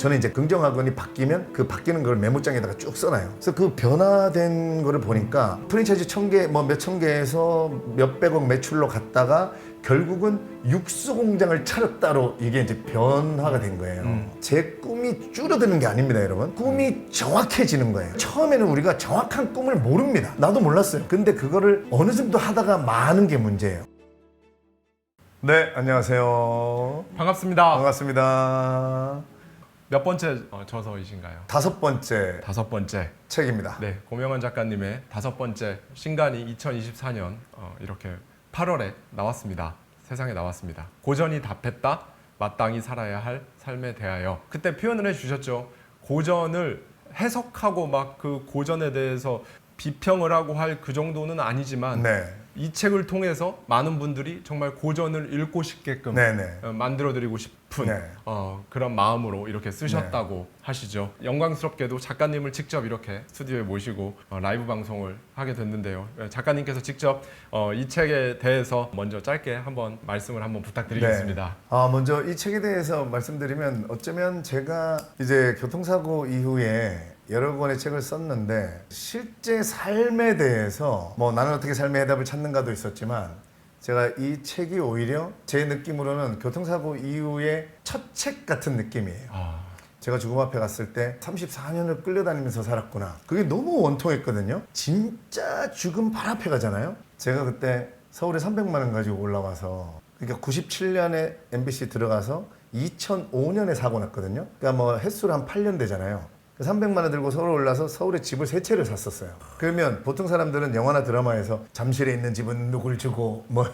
저는 이제 긍정학원이 바뀌면 그 바뀌는 걸 메모장에다가 쭉 써놔요. 그래서 그 변화된 거를 보니까 프랜차이즈 1000개 뭐 몇천 개에서 몇백억 매출로 갔다가 결국은 육수 공장을 차렸다로 이게 이제 변화가 된 거예요. 제 꿈이 줄어드는 게 아닙니다, 여러분. 꿈이 정확해지는 거예요. 처음에는 우리가 정확한 꿈을 모릅니다. 나도 몰랐어요. 근데 그거를 어느 정도 하다가 마는 게 문제예요. 네, 안녕하세요. 반갑습니다. 반갑습니다. 몇 번째 저서이신가요? 5번째 5번째. 책입니다. 네, 고명환 작가님의 5번째 신간이 2024년 이렇게 8월에 나왔습니다. 세상에 나왔습니다. 고전이 답했다. 마땅히 살아야 할 삶에 대하여. 그때 표현을 해주셨죠. 고전을 해석하고 막 그 고전에 대해서 비평을 하고 할 그 정도는 아니지만 네. 이 책을 통해서 많은 분들이 정말 고전을 읽고 싶게끔 네네. 만들어드리고 싶은 네. 그런 마음으로 이렇게 쓰셨다고 하시죠. 영광스럽게도 작가님을 직접 이렇게 스튜디오에 모시고 라이브 방송을 하게 됐는데요. 작가님께서 직접 이 책에 대해서 먼저 짧게 한번 말씀을 한번 부탁드리겠습니다. 네. 먼저 이 책에 대해서 말씀드리면 어쩌면 제가 이제 교통사고 이후에 여러 권의 책을 썼는데 실제 삶에 대해서 뭐 나는 어떻게 삶의 해답을 찾는가도 있었지만 제가 이 책이 오히려 제 느낌으로는 교통사고 이후에 첫 책 같은 느낌이에요. 제가 죽음 앞에 갔을 때 34년을 끌려다니면서 살았구나. 그게 너무 원통했거든요. 진짜 죽음 발 앞에 가잖아요. 제가 그때 서울에 300만 원 가지고 올라와서 그러니까 97년에 MBC 들어가서 2005년에 사고 났거든요. 그러니까 뭐 횟수로 한 8년 되잖아요. 300만 원 들고 서울 올라서 서울에 집을 3채를 샀었어요. 그러면 보통 사람들은 영화나 드라마에서 잠실에 있는 집은 누굴 주고 뭐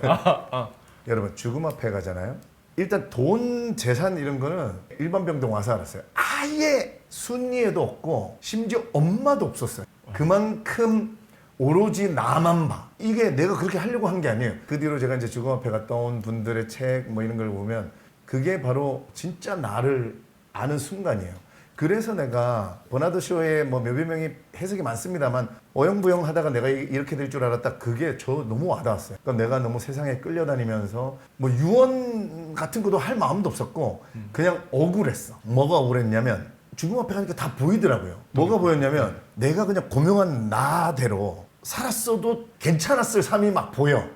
여러분 죽음 앞에 가잖아요. 일단 돈, 재산 이런 거는 일반 병동 와서 알았어요. 아예 순위에도 없고 심지어 엄마도 없었어요. 그만큼 오로지 나만 봐. 이게 내가 그렇게 하려고 한 게 아니에요. 그 뒤로 제가 이제 죽음 앞에 갔다 온 분들의 책 뭐 이런 걸 보면 그게 바로 진짜 나를 아는 순간이에요. 그래서 내가 버나드 쇼에 뭐 몇백 명이 해석이 많습니다만 어영부영 하다가 내가 이렇게 될 줄 알았다. 그게 저 너무 와닿았어요. 그러니까 내가 너무 세상에 끌려다니면서 뭐 유언 같은 것도 할 마음도 없었고 그냥 억울했어. 뭐가 억울했냐면 죽음 앞에 가니까 다 보이더라고요. 뭐가 보였냐면 내가 그냥 고명한 나대로 살았어도 괜찮았을 삶이 막 보여.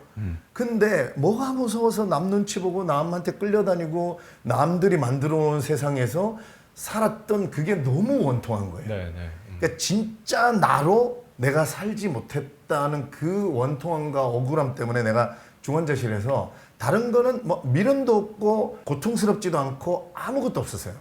근데 뭐가 무서워서 남 눈치 보고 남한테 끌려다니고 남들이 만들어 놓은 세상에서 살았던 그게 너무 원통한 거예요. 그러니까 진짜 나로 내가 살지 못했다는 그 원통함과 억울함 때문에 내가 중환자실에서 다른 거는 뭐 미련도 없고 고통스럽지도 않고 아무것도 없었어요.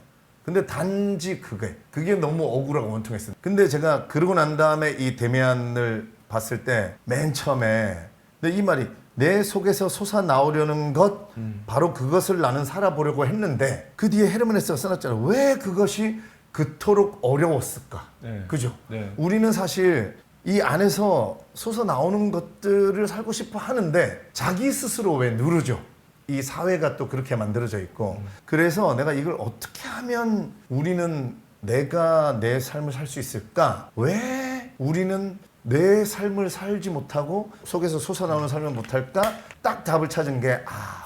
근데 단지 그게 너무 억울하고 원통했어요. 근데 제가 그러고 난 다음에 이 데미안을 봤을 때 맨 처음에 근데 이 말이 내 속에서 솟아나오려는 것 바로 그것을 나는 살아보려고 했는데 그 뒤에 헤르만 헤세가 써놨잖아요. 왜 그것이 그토록 어려웠을까? 네. 그죠? 네. 우리는 사실 이 안에서 솟아나오는 것들을 살고 싶어 하는데 자기 스스로 왜 누르죠? 이 사회가 또 그렇게 만들어져 있고 그래서 내가 이걸 어떻게 하면 우리는 내가 내 삶을 살 수 있을까? 왜 우리는 내 삶을 살지 못하고 속에서 솟아나오는 삶을 못할까? 딱 답을 찾은 게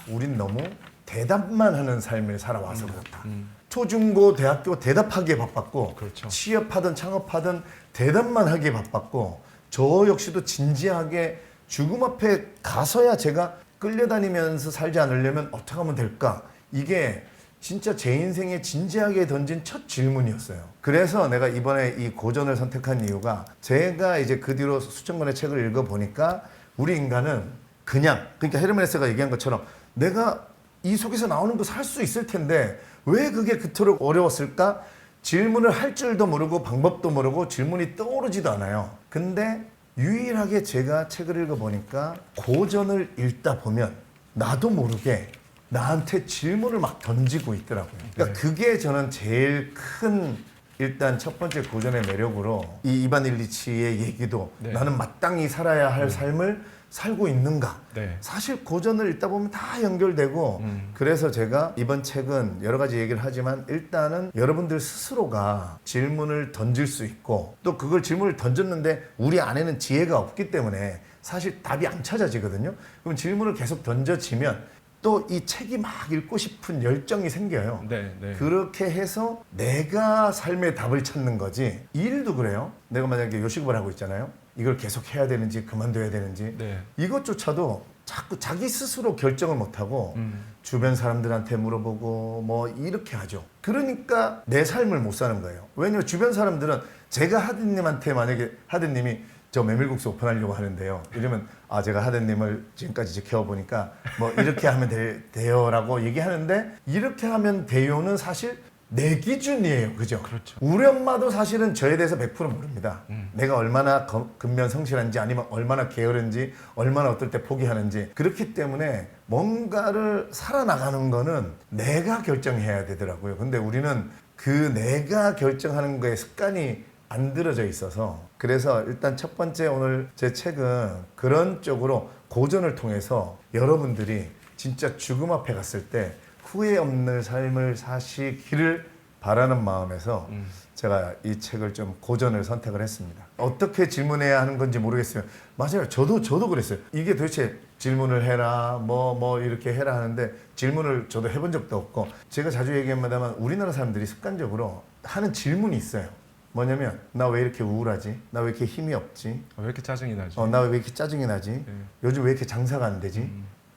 우린 너무 대답만 하는 삶을 살아와서 그렇다. 초중고 대학교 대답하기에 바빴고 그렇죠. 취업하든 창업하든 대답만 하기에 바빴고 저 역시도 진지하게 죽음 앞에 가서야 제가 끌려다니면서 살지 않으려면 어떻게 하면 될까? 이게 진짜 제 인생에 진지하게 던진 첫 질문이었어요. 그래서 내가 이번에 이 고전을 선택한 이유가 제가 이제 그 뒤로 수천 권의 책을 읽어보니까 우리 인간은 그러니까 헤르만 헤세가 얘기한 것처럼 내가 이 속에서 나오는 거 살 수 있을 텐데 왜 그게 그토록 어려웠을까? 질문을 할 줄도 모르고 방법도 모르고 질문이 떠오르지도 않아요. 근데 유일하게 제가 책을 읽어보니까 고전을 읽다 보면 나도 모르게 나한테 질문을 막 던지고 있더라고요. 그러니까 그게 저는 제일 큰 일단 첫 번째 고전의 매력으로 이 이반 일리치의 얘기도 나는 마땅히 살아야 할 삶을 살고 있는가. 사실 고전을 읽다 보면 다 연결되고 그래서 제가 이번 책은 여러 가지 얘기를 하지만 일단은 여러분들 스스로가 질문을 던질 수 있고 또 그걸 질문을 던졌는데 우리 안에는 지혜가 없기 때문에 사실 답이 안 찾아지거든요. 그럼 질문을 계속 던져지면 또 이 책이 막 읽고 싶은 열정이 생겨요. 네, 네. 그렇게 해서 내가 삶의 답을 찾는 거지. 일도 그래요. 내가 만약에 요식업을 하고 있잖아요. 이걸 계속 해야 되는지 그만둬야 되는지 네. 이것조차도 자꾸 자기 스스로 결정을 못하고 주변 사람들한테 물어보고 뭐 이렇게 하죠. 그러니까 내 삶을 못 사는 거예요. 왜냐면 주변 사람들은 제가 하드님한테 만약에 하드님이 저 메밀국수 오픈하려고 하는데요. 이러면 아 제가 하드님을 지금까지 지켜보니까 뭐 이렇게 하면 돼요라고 얘기하는데 이렇게 하면 돼요는 사실 내 기준이에요. 그죠? 그렇죠. 우리 엄마도 사실은 저에 대해서 100% 모릅니다. 내가 얼마나 근면 성실한지 아니면 얼마나 게으른지 얼마나 어떨 때 포기하는지 그렇기 때문에 뭔가를 살아나가는 거는 내가 결정해야 되더라고요. 근데 우리는 그 내가 결정하는 거에 습관이 안 들어져 있어서 그래서 일단 첫 번째 오늘 제 책은 그런 쪽으로 고전을 통해서 여러분들이 진짜 죽음 앞에 갔을 때 후회 없는 삶을 사시기를 바라는 마음에서 제가 이 책을 좀 고전을 선택을 했습니다. 어떻게 질문해야 하는 건지 모르겠어요. 맞아요. 저도 그랬어요. 이게 도대체 질문을 해라 뭐 이렇게 해라 하는데 질문을 저도 해본 적도 없고 제가 자주 얘기합니다만 우리나라 사람들이 습관적으로 하는 질문이 있어요. 뭐냐면 나 왜 이렇게 우울하지? 나 왜 이렇게 힘이 없지? 왜 이렇게 짜증이 나지? 나 왜 이렇게 짜증이 나지? 요즘 왜 이렇게 장사가 안 되지?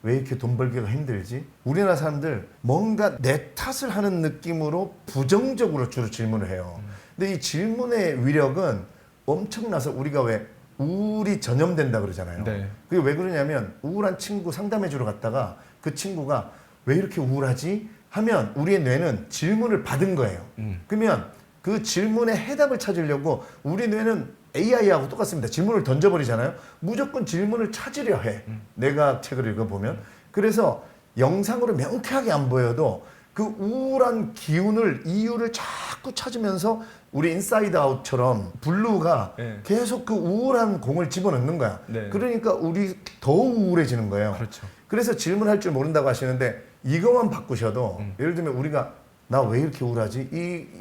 왜 이렇게 돈 벌기가 힘들지? 우리나라 사람들 뭔가 내 탓을 하는 느낌으로 부정적으로 주로 질문을 해요. 근데 이 질문의 위력은 엄청나서 우리가 왜 우울이 전염된다 그러잖아요. 네. 그게 왜 그러냐면 우울한 친구 상담해 주러 갔다가 그 친구가 왜 이렇게 우울하지? 하면 우리의 뇌는 질문을 받은 거예요. 그러면 그 질문에 해답을 찾으려고 우리 뇌는 AI하고 똑같습니다. 질문을 던져버리잖아요. 무조건 질문을 찾으려 해. 내가 책을 읽어보면. 그래서 영상으로 명쾌하게 안 보여도 그 우울한 기운을 이유를 자꾸 찾으면서 우리 인사이드 아웃처럼 블루가 네. 계속 그 우울한 공을 집어넣는 거야. 네. 그러니까 우리 더 우울해지는 거예요. 그렇죠. 그래서 질문할 줄 모른다고 하시는데 이것만 바꾸셔도 예를 들면 우리가 나 왜 이렇게 우울하지?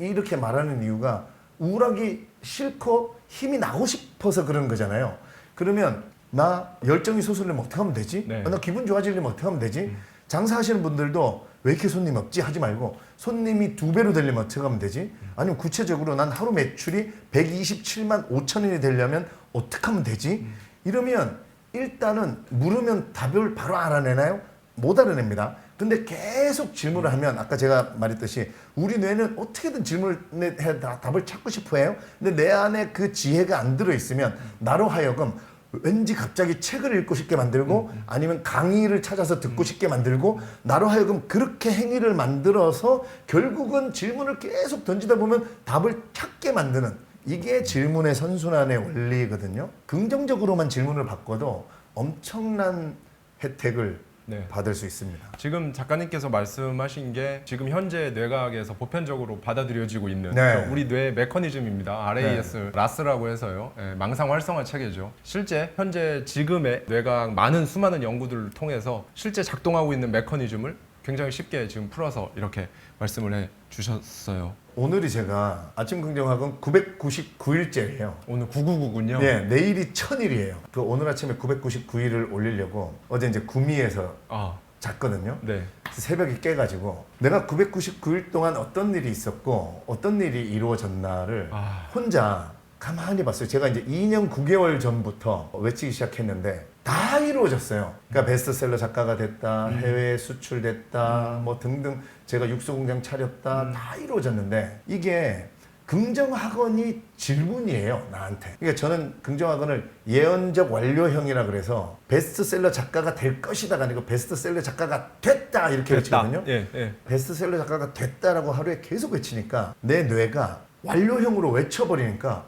이렇게 말하는 이유가 우울하기 싫고 힘이 나고 싶어서 그런 거잖아요. 그러면 나 열정이 솟으려면 어떻게 하면 되지? 네. 나 기분 좋아지려면 어떻게 하면 되지? 장사하시는 분들도 왜 이렇게 손님 없지? 하지 말고 손님이 2배로 되려면 어떻게 하면 되지? 아니면 구체적으로 난 하루 매출이 127만 5천 원이 되려면 어떻게 하면 되지? 이러면 일단은 물으면 답을 바로 알아내나요? 못 알아냅니다. 근데 계속 질문을 하면 아까 제가 말했듯이 우리 뇌는 어떻게든 질문에 답을 찾고 싶어 해요. 근데 내 안에 그 지혜가 안 들어있으면 나로 하여금 왠지 갑자기 책을 읽고 싶게 만들고 아니면 강의를 찾아서 듣고 싶게 만들고 나로 하여금 그렇게 행위를 만들어서 결국은 질문을 계속 던지다 보면 답을 찾게 만드는 이게 질문의 선순환의 원리거든요. 긍정적으로만 질문을 바꿔도 엄청난 혜택을 네. 받을 수 있습니다. 지금 작가님께서 말씀하신 게 지금 현재 뇌과학에서 보편적으로 받아들여지고 있는 네. 우리 뇌 메커니즘입니다. RAS, 라스라고 해서요. 망상 활성화 체계죠. 실제 현재 지금의 뇌과학 많은 수많은 연구들을 통해서 실제 작동하고 있는 메커니즘을 굉장히 쉽게 지금 풀어서 이렇게 말씀을 해 주셨어요. 오늘이 제가 아침 긍정학은 999일째예요. 오늘 9999군요. 네, 내일이 1000일이에요. 그 오늘 아침에 999일을 올리려고 어제 이제 구미에서 아, 잤거든요. 네. 새벽에 깨가지고 내가 999일 동안 어떤 일이 있었고 어떤 일이 이루어졌나를 혼자 가만히 봤어요. 제가 이제 2년 9개월 전부터 외치기 시작했는데 다 이루어졌어요. 그러니까 베스트셀러 작가가 됐다, 해외 수출됐다, 뭐 등등 제가 육수 공장 차렸다, 다 이루어졌는데 이게 긍정학원이 질문이에요, 나한테. 그러니까 저는 긍정학원을 예언적 완료형이라 그래서 베스트셀러 작가가 될 것이다가 아니고 베스트셀러 작가가 됐다 이렇게 외치거든요. 예, 예. 베스트셀러 작가가 됐다라고 하루에 계속 외치니까 내 뇌가 완료형으로 외쳐버리니까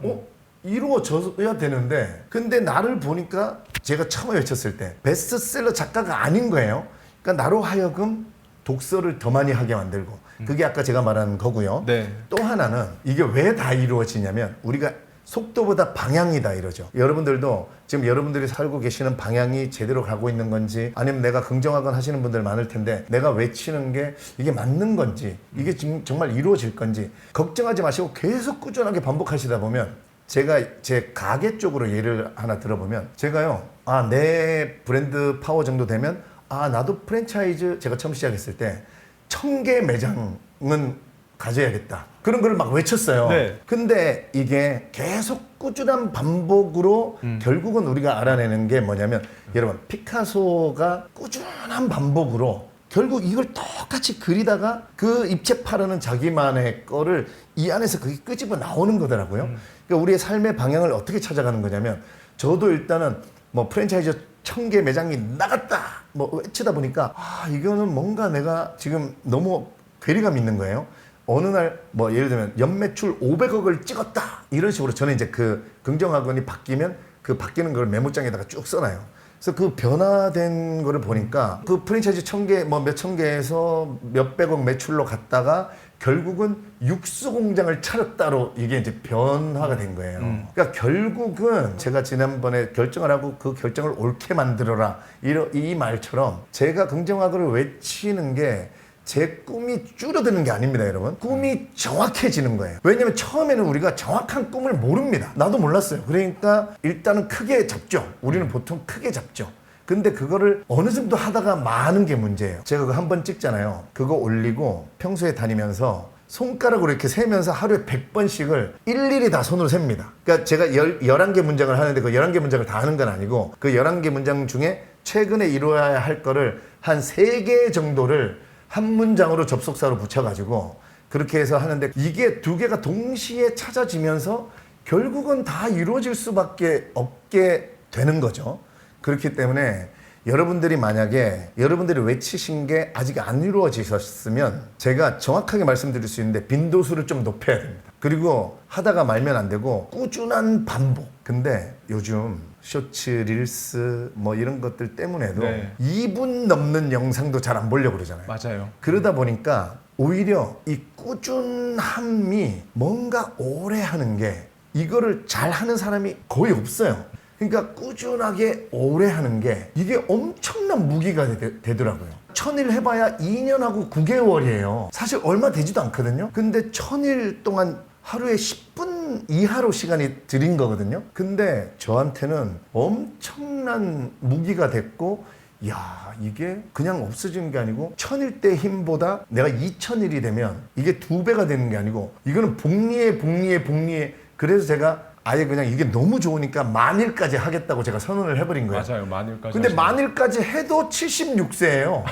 이루어져야 되는데 근데 나를 보니까 제가 처음에 외쳤을 때 베스트셀러 작가가 아닌 거예요. 그러니까 나로 하여금 독서를 더 많이 하게 만들고 그게 아까 제가 말한 거고요. 네. 또 하나는 이게 왜 다 이루어지냐면 우리가 속도보다 방향이다 이러죠. 여러분들도 지금 여러분들이 살고 계시는 방향이 제대로 가고 있는 건지 아니면 내가 긍정학원 하시는 분들 많을 텐데 내가 외치는 게 이게 맞는 건지 이게 지금 정말 이루어질 건지 걱정하지 마시고 계속 꾸준하게 반복하시다 보면 제가 제 가게 쪽으로 예를 하나 들어보면 제가요 내 브랜드 파워 정도 되면 아 나도 프랜차이즈 제가 처음 시작했을 때 1000개 매장은 가져야겠다. 그런 걸 막 외쳤어요. 네. 근데 이게 계속 꾸준한 반복으로 결국은 우리가 알아내는 게 뭐냐면 여러분 피카소가 꾸준한 반복으로 결국 이걸 똑같이 그리다가 그 입체파라는 자기만의 거를 이 안에서 그게 끄집어 나오는 거더라고요. 그러니까 우리의 삶의 방향을 어떻게 찾아가는 거냐면 저도 일단은 뭐 프랜차이즈 1000개 매장이 나갔다 뭐 외치다 보니까 아 이거는 뭔가 내가 지금 너무 괴리감 있는 거예요. 어느 날 뭐 예를 들면 연매출 500억을 찍었다 이런 식으로 저는 이제 그 긍정학원이 바뀌면 그 바뀌는 걸 메모장에다가 쭉 써놔요. 그래서 그 변화된 거를 보니까 그 프랜차이즈 1000개 뭐 몇천 개에서 몇백억 매출로 갔다가 결국은 육수 공장을 차렸다로 이게 이제 변화가 된 거예요. 그러니까 결국은 제가 지난번에 결정을 하고 그 결정을 옳게 만들어라 이 말처럼 제가 긍정학을 외치는 게 제 꿈이 줄어드는 게 아닙니다, 여러분. 꿈이 정확해지는 거예요. 왜냐면 처음에는 우리가 정확한 꿈을 모릅니다. 나도 몰랐어요. 그러니까 일단은 크게 잡죠. 우리는 보통 크게 잡죠. 근데 그거를 어느 정도 하다가 마는 게 문제예요. 제가 그거 한번 찍잖아요. 그거 올리고 평소에 다니면서 손가락으로 이렇게 세면서 하루에 100번씩을 일일이 다 손으로 셉니다. 그러니까 제가 11개 문장을 하는데 그 11개 문장을 다 하는 건 아니고 그 11개 문장 중에 최근에 이루어야 할 거를 한 3개 정도를 한 문장으로 접속사로 붙여가지고 그렇게 해서 하는데 이게 2개가 동시에 찾아지면서 결국은 다 이루어질 수밖에 없게 되는 거죠. 그렇기 때문에 여러분들이 만약에 여러분들이 외치신 게 아직 안 이루어지셨으면 제가 정확하게 말씀드릴 수 있는데 빈도수를 좀 높여야 됩니다. 그리고 하다가 말면 안 되고 꾸준한 반복. 근데 요즘 쇼츠, 릴스 뭐 이런 것들 때문에도 네. 2분 넘는 영상도 잘 안 보려고 그러잖아요. 맞아요. 그러다 보니까 오히려 이 꾸준함이 뭔가 오래 하는 게 이거를 잘 하는 사람이 거의 없어요. 그러니까 꾸준하게 오래 하는 게 이게 엄청난 무기가 되더라고요. 1000일 해봐야 2년하고 9개월이에요. 사실 얼마 되지도 않거든요. 근데 1000일 동안 하루에 10분 이하로 시간이 들인 거거든요. 근데 저한테는 엄청난 무기가 됐고 야 이게 그냥 없어지는 게 아니고 1000일 때 힘보다 내가 2000일이 되면 이게 2배가 되는 게 아니고 이거는 복리에 그래서 제가 아예 그냥 이게 너무 좋으니까 만일까지 하겠다고 제가 선언을 해버린 거예요. 맞아요. 만일까지. 근데 만일까지 해도 76세예요.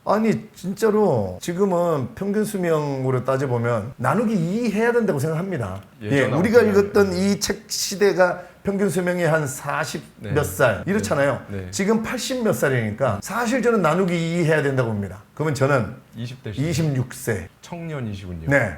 아니 진짜로 지금은 평균 수명으로 따져보면 나누기 2 해야 된다고 생각합니다. 예, 우리가 읽었던 이 책 시대가 평균 수명이 한 40 몇 살 이렇잖아요. 네. 지금 80 몇 살이니까 사실 저는 나누기 2 해야 된다고 봅니다. 그러면 저는 20대 26세 청년이시군요. 네.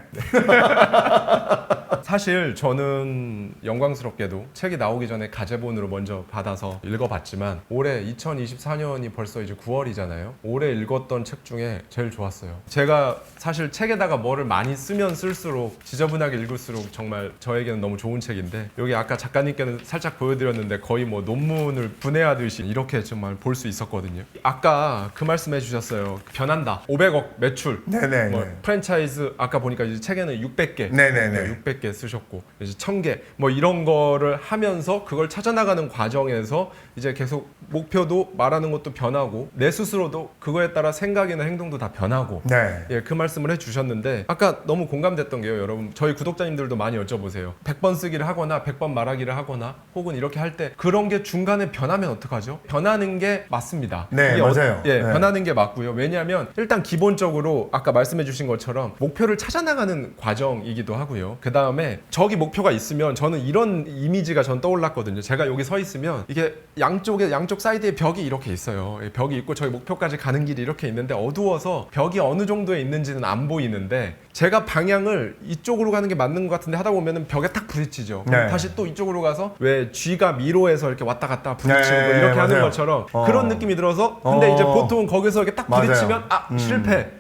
사실 저는 영광스럽게도 책이 나오기 전에 가제본으로 먼저 받아서 읽어봤지만 올해 2024년이 벌써 이제 9월이잖아요. 올해 읽었던 책 중에 제일 좋았어요. 제가 사실 책에다가 뭐를 많이 쓰면 쓸수록 지저분하게 읽을수록 정말 저에게는 너무 좋은 책인데 여기 아까 작가님께는 살짝 보여드렸는데 거의 뭐 논문을 분해하듯이 이렇게 정말 볼 수 있었거든요. 아까 그 말씀해 주셨어요. 변한다. 500억 매출. 네네. 뭐 프랜차이즈 아까 보니까 이제 책에는 600개. 네네네. 600개 쓰셨고 이제 1000개 뭐 이런 거를 하면서 그걸 찾아나가는 과정에서 이제 계속 목표도 말하는 것도 변하고 내 스스로도 그거에 따라 생각이나 행동도 다 변하고 네. 예, 그 말씀을 해주셨는데 아까 너무 공감됐던 게요. 여러분 저희 구독자님들도 많이 여쭤보세요. 100번 쓰기를 하거나 100번 말하기를 하거나 혹은 이렇게 할 때 그런 게 중간에 변하면 어떡하죠? 변하는 게 맞습니다. 네, 이게 맞아요. 예, 네. 변하는 게 맞고요. 왜냐하면 일단 기본적으로 아까 말씀해 주신 것처럼 목표를 찾아나가는 과정이기도 하고요. 그 다음에 저기 목표가 있으면 저는 이런 이미지가 전 떠올랐거든요. 제가 여기 서 있으면 이게 양쪽 사이드에 벽이 이렇게 있어요. 벽이 있고 저희 목표까지 가는 길이 이렇게 있는데 어두워서 벽이 어느 정도에 있는지는 안 보이는데 제가 방향을 이쪽으로 가는 게 맞는 것 같은데 하다 보면은 벽에 딱 부딪히죠. 그럼 네. 다시 또 이쪽으로 가서 왜 쥐가 미로에서 이렇게 왔다 갔다 부딪히고 네, 뭐 이렇게 하는 맞아요. 것처럼 그런 느낌이 들어서 근데 이제 보통 거기서 이렇게 딱 맞아요. 부딪히면 실패.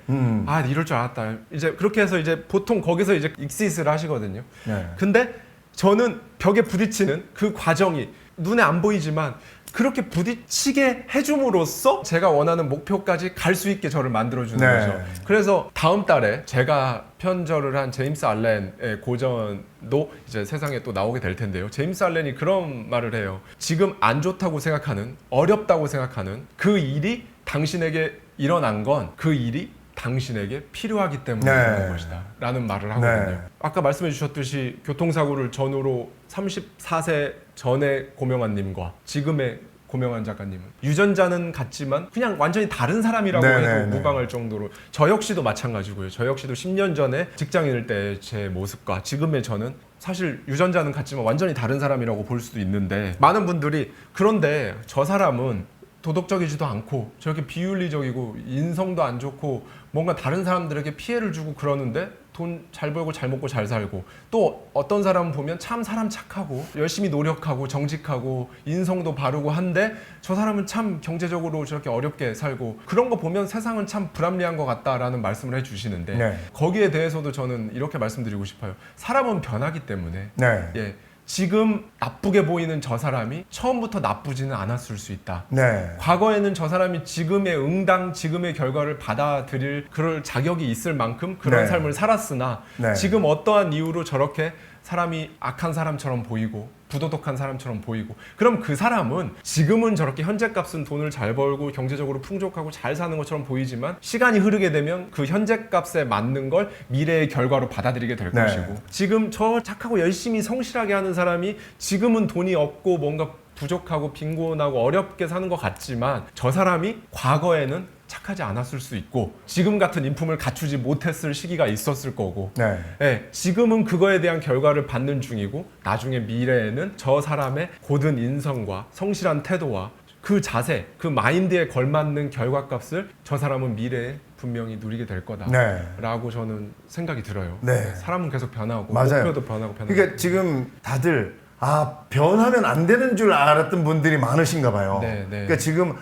아 이럴 줄 알았다. 이제 그렇게 해서 이제 보통 거기서 이제 익시트를 하시거든요. 네. 근데 저는 벽에 부딪히는 그 과정이 눈에 안 보이지만 그렇게 부딪히게 해줌으로써 제가 원하는 목표까지 갈 수 있게 저를 만들어주는 네. 거죠. 그래서 다음 달에 제가 편저를 한 제임스 알렌의 고전도 이제 세상에 또 나오게 될 텐데요. 제임스 알렌이 그런 말을 해요. 지금 안 좋다고 생각하는, 어렵다고 생각하는 그 일이 당신에게 일어난 건 그 일이 당신에게 필요하기 때문에 네. 그런 것이다 라는 말을 하거든요. 네. 아까 말씀해 주셨듯이 교통사고를 전후로 34세 전에 고명한 님과 지금의 고명한 작가님은 유전자는 같지만 그냥 완전히 다른 사람이라고 네, 해도 네, 네. 무방할 정도로 저 역시도 마찬가지고요. 저 역시도 10년 전에 직장인일 때 제 모습과 지금의 저는 사실 유전자는 같지만 완전히 다른 사람이라고 볼 수도 있는데 많은 분들이 그런데 저 사람은 도덕적이지도 않고 저렇게 비윤리적이고 인성도 안 좋고 뭔가 다른 사람들에게 피해를 주고 그러는데 돈 잘 벌고 잘 먹고 잘 살고 또 어떤 사람 보면 참 사람 착하고 열심히 노력하고 정직하고 인성도 바르고 한데 저 사람은 참 경제적으로 저렇게 어렵게 살고 그런 거 보면 세상은 참 불합리한 것 같다라는 말씀을 해주시는데 네. 거기에 대해서도 저는 이렇게 말씀드리고 싶어요. 사람은 변하기 때문에 네. 예. 지금 나쁘게 보이는 저 사람이 처음부터 나쁘지는 않았을 수 있다. 네. 과거에는 저 사람이 지금의 응당, 지금의 결과를 받아들일 그럴 자격이 있을 만큼 그런 네. 삶을 살았으나 네. 지금 어떠한 이유로 저렇게 사람이 악한 사람처럼 보이고 부도덕한 사람처럼 보이고 그럼 그 사람은 지금은 저렇게 현재값은 돈을 잘 벌고 경제적으로 풍족하고 잘 사는 것처럼 보이지만 시간이 흐르게 되면 그 현재값에 맞는 걸 미래의 결과로 받아들이게 될 네. 것이고 지금 저 착하고 열심히 성실하게 하는 사람이 지금은 돈이 없고 뭔가 부족하고 빈곤하고 어렵게 사는 것 같지만 저 사람이 과거에는 착하지 않았을 수 있고 지금 같은 인품을 갖추지 못했을 시기가 있었을 거고 네. 예, 지금은 그거에 대한 결과를 받는 중이고 나중에 미래에는 저 사람의 고든 인성과 성실한 태도와 그 자세, 그 마인드에 걸맞는 결과값을 저 사람은 미래에 분명히 누리게 될 거다라고 네. 저는 생각이 들어요. 네. 사람은 계속 변하고 맞아요. 목표도 변하고 그러니까 지금 다들 변하면 안 되는 줄 알았던 분들이 많으신가 봐요. 네, 네. 그러니까 지금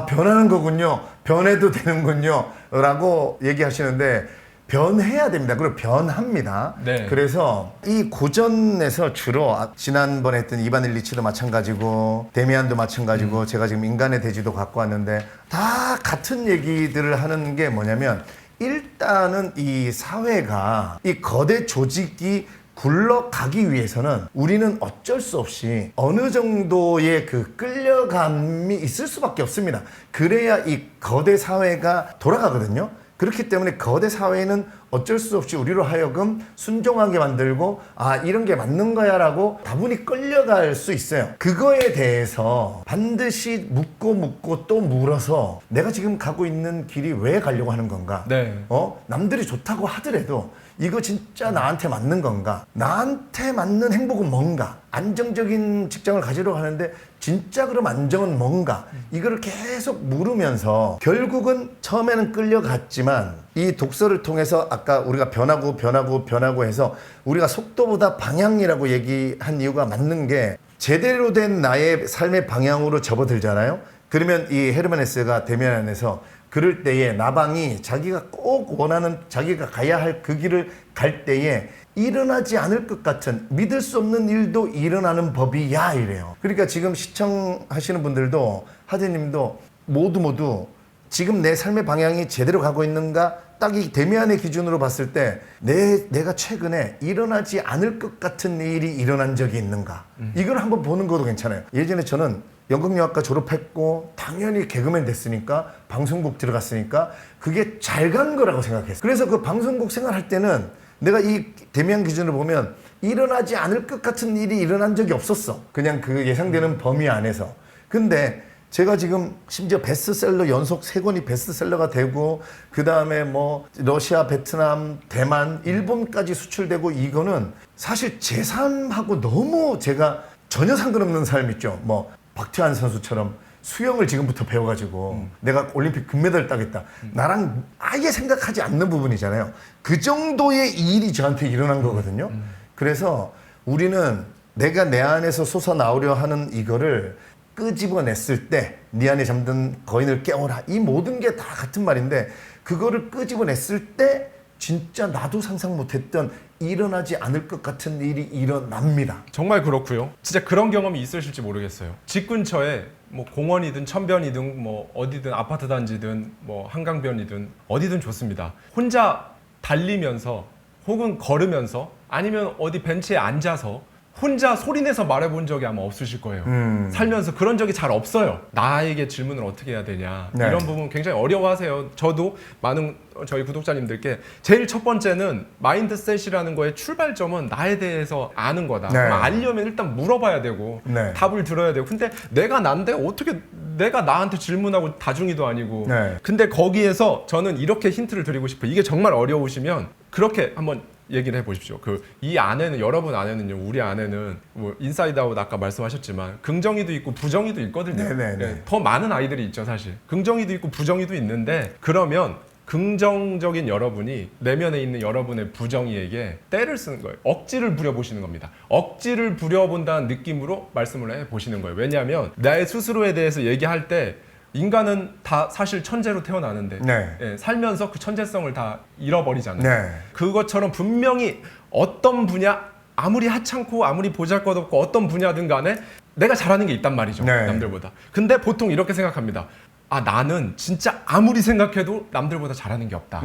변하는 거군요. 변해도 되는군요. 라고 얘기하시는데 변해야 됩니다. 그리고 변합니다. 네. 그래서 이 고전에서 주로 지난번에 했던 이반 일리치도 마찬가지고 데미안도 마찬가지고 제가 지금 인간의 대지도 갖고 왔는데 다 같은 얘기들을 하는 게 뭐냐면 일단은 이 사회가 이 거대 조직이 굴러가기 위해서는 우리는 어쩔 수 없이 어느 정도의 그 끌려감이 있을 수밖에 없습니다. 그래야 이 거대 사회가 돌아가거든요. 그렇기 때문에 거대 사회는 어쩔 수 없이 우리로 하여금 순종하게 만들고 이런 게 맞는 거야 라고 다분히 끌려갈 수 있어요. 그거에 대해서 반드시 묻고 또 물어서 내가 지금 가고 있는 길이 왜 가려고 하는 건가? 네. 남들이 좋다고 하더라도 이거 진짜 나한테 맞는 건가? 나한테 맞는 행복은 뭔가? 안정적인 직장을 가지려고 하는데 진짜 그럼 안정은 뭔가? 이거를 계속 물으면서 결국은 처음에는 끌려갔지만 이 독서를 통해서 아까 우리가 변하고 해서 우리가 속도보다 방향이라고 얘기한 이유가 맞는 게 제대로 된 나의 삶의 방향으로 접어들잖아요. 그러면 이 헤르만 헤세가 데미안 안에서 그럴 때에 나방이 자기가 꼭 원하는 자기가 가야 할 그 길을 갈 때에 일어나지 않을 것 같은 믿을 수 없는 일도 일어나는 법이야 이래요. 그러니까 지금 시청하시는 분들도 하재님도 모두 지금 내 삶의 방향이 제대로 가고 있는가 딱 이 데미안의 기준으로 봤을 때 내가 최근에 일어나지 않을 것 같은 일이 일어난 적이 있는가 이걸 한번 보는 것도 괜찮아요. 예전에 저는 연극영화과 졸업했고 당연히 개그맨 됐으니까 방송국 들어갔으니까 그게 잘 간 거라고 생각했어요. 그래서 그 방송국 생활할 때는 내가 이 데미안 기준으로 보면 일어나지 않을 것 같은 일이 일어난 적이 없었어. 그냥 그 예상되는 범위 안에서. 근데 제가 지금 심지어 베스트셀러 연속 3권이 베스트셀러가 되고 그 다음에 뭐 러시아, 베트남, 대만, 일본까지 수출되고 이거는 사실 제 삶하고 너무 제가 전혀 상관없는 삶 있죠. 뭐 박태환 선수처럼 수영을 지금부터 배워가지고 내가 올림픽 금메달 따겠다. 나랑 아예 생각하지 않는 부분이잖아요. 그 정도의 일이 저한테 일어난 거거든요. 그래서 우리는 내가 내 안에서 솟아나오려 하는 이거를 끄집어냈을 때 네 안에 잠든 거인을 깨워라. 이 모든 게 다 같은 말인데 그거를 끄집어냈을 때 진짜 나도 상상 못했던 일어나지 않을 것 같은 일이 일어납니다. 정말 그렇고요. 진짜 그런 경험이 있으실지 모르겠어요. 집 근처에 뭐 공원이든 천변이든 뭐 어디든 아파트 단지든 뭐 한강변이든 어디든 좋습니다. 혼자 달리면서 혹은 걸으면서 아니면 어디 벤치에 앉아서 혼자 소리내서 말해본 적이 아마 없으실 거예요. 살면서 그런 적이 잘 없어요. 나에게 질문을 어떻게 해야 되냐. 네. 이런 부분 굉장히 어려워하세요. 저도 많은 저희 구독자님들께 제일 첫 번째는 마인드셋이라는 거의 출발점은 나에 대해서 아는 거다. 네. 그럼 알려면 일단 물어봐야 되고 네. 답을 들어야 되고 근데 내가 난데 어떻게 내가 나한테 질문하고 다중이도 아니고 네. 근데 거기에서 저는 이렇게 힌트를 드리고 싶어요. 이게 정말 어려우시면 그렇게 한번 얘기를 해보십시오. 이 안에는 여러분 안에는요, 우리 안에는 뭐 인사이드 아웃 아까 말씀하셨지만 긍정이도 있고 부정이도 있거든요. 네네네. 예, 더 많은 아이들이 있죠, 사실. 긍정이도 있고 부정이도 있는데 그러면 긍정적인 여러분이 내면에 있는 여러분의 부정이에게 때를 쓰는 거예요. 억지를 부려보시는 겁니다. 억지를 부려본다는 느낌으로 말씀을 해보시는 거예요. 왜냐하면 나의 스스로에 대해서 얘기할 때 인간은 다 사실 천재로 태어나는데 네. 예, 살면서 그 천재성을 다 잃어버리잖아요. 네. 그것처럼 분명히 어떤 분야 아무리 하찮고 아무리 보잘것없고 어떤 분야든 간에 내가 잘하는 게 있단 말이죠. 네. 남들보다. 근데 보통 이렇게 생각합니다. 아 나는 진짜 아무리 생각해도 남들보다 잘하는 게 없다.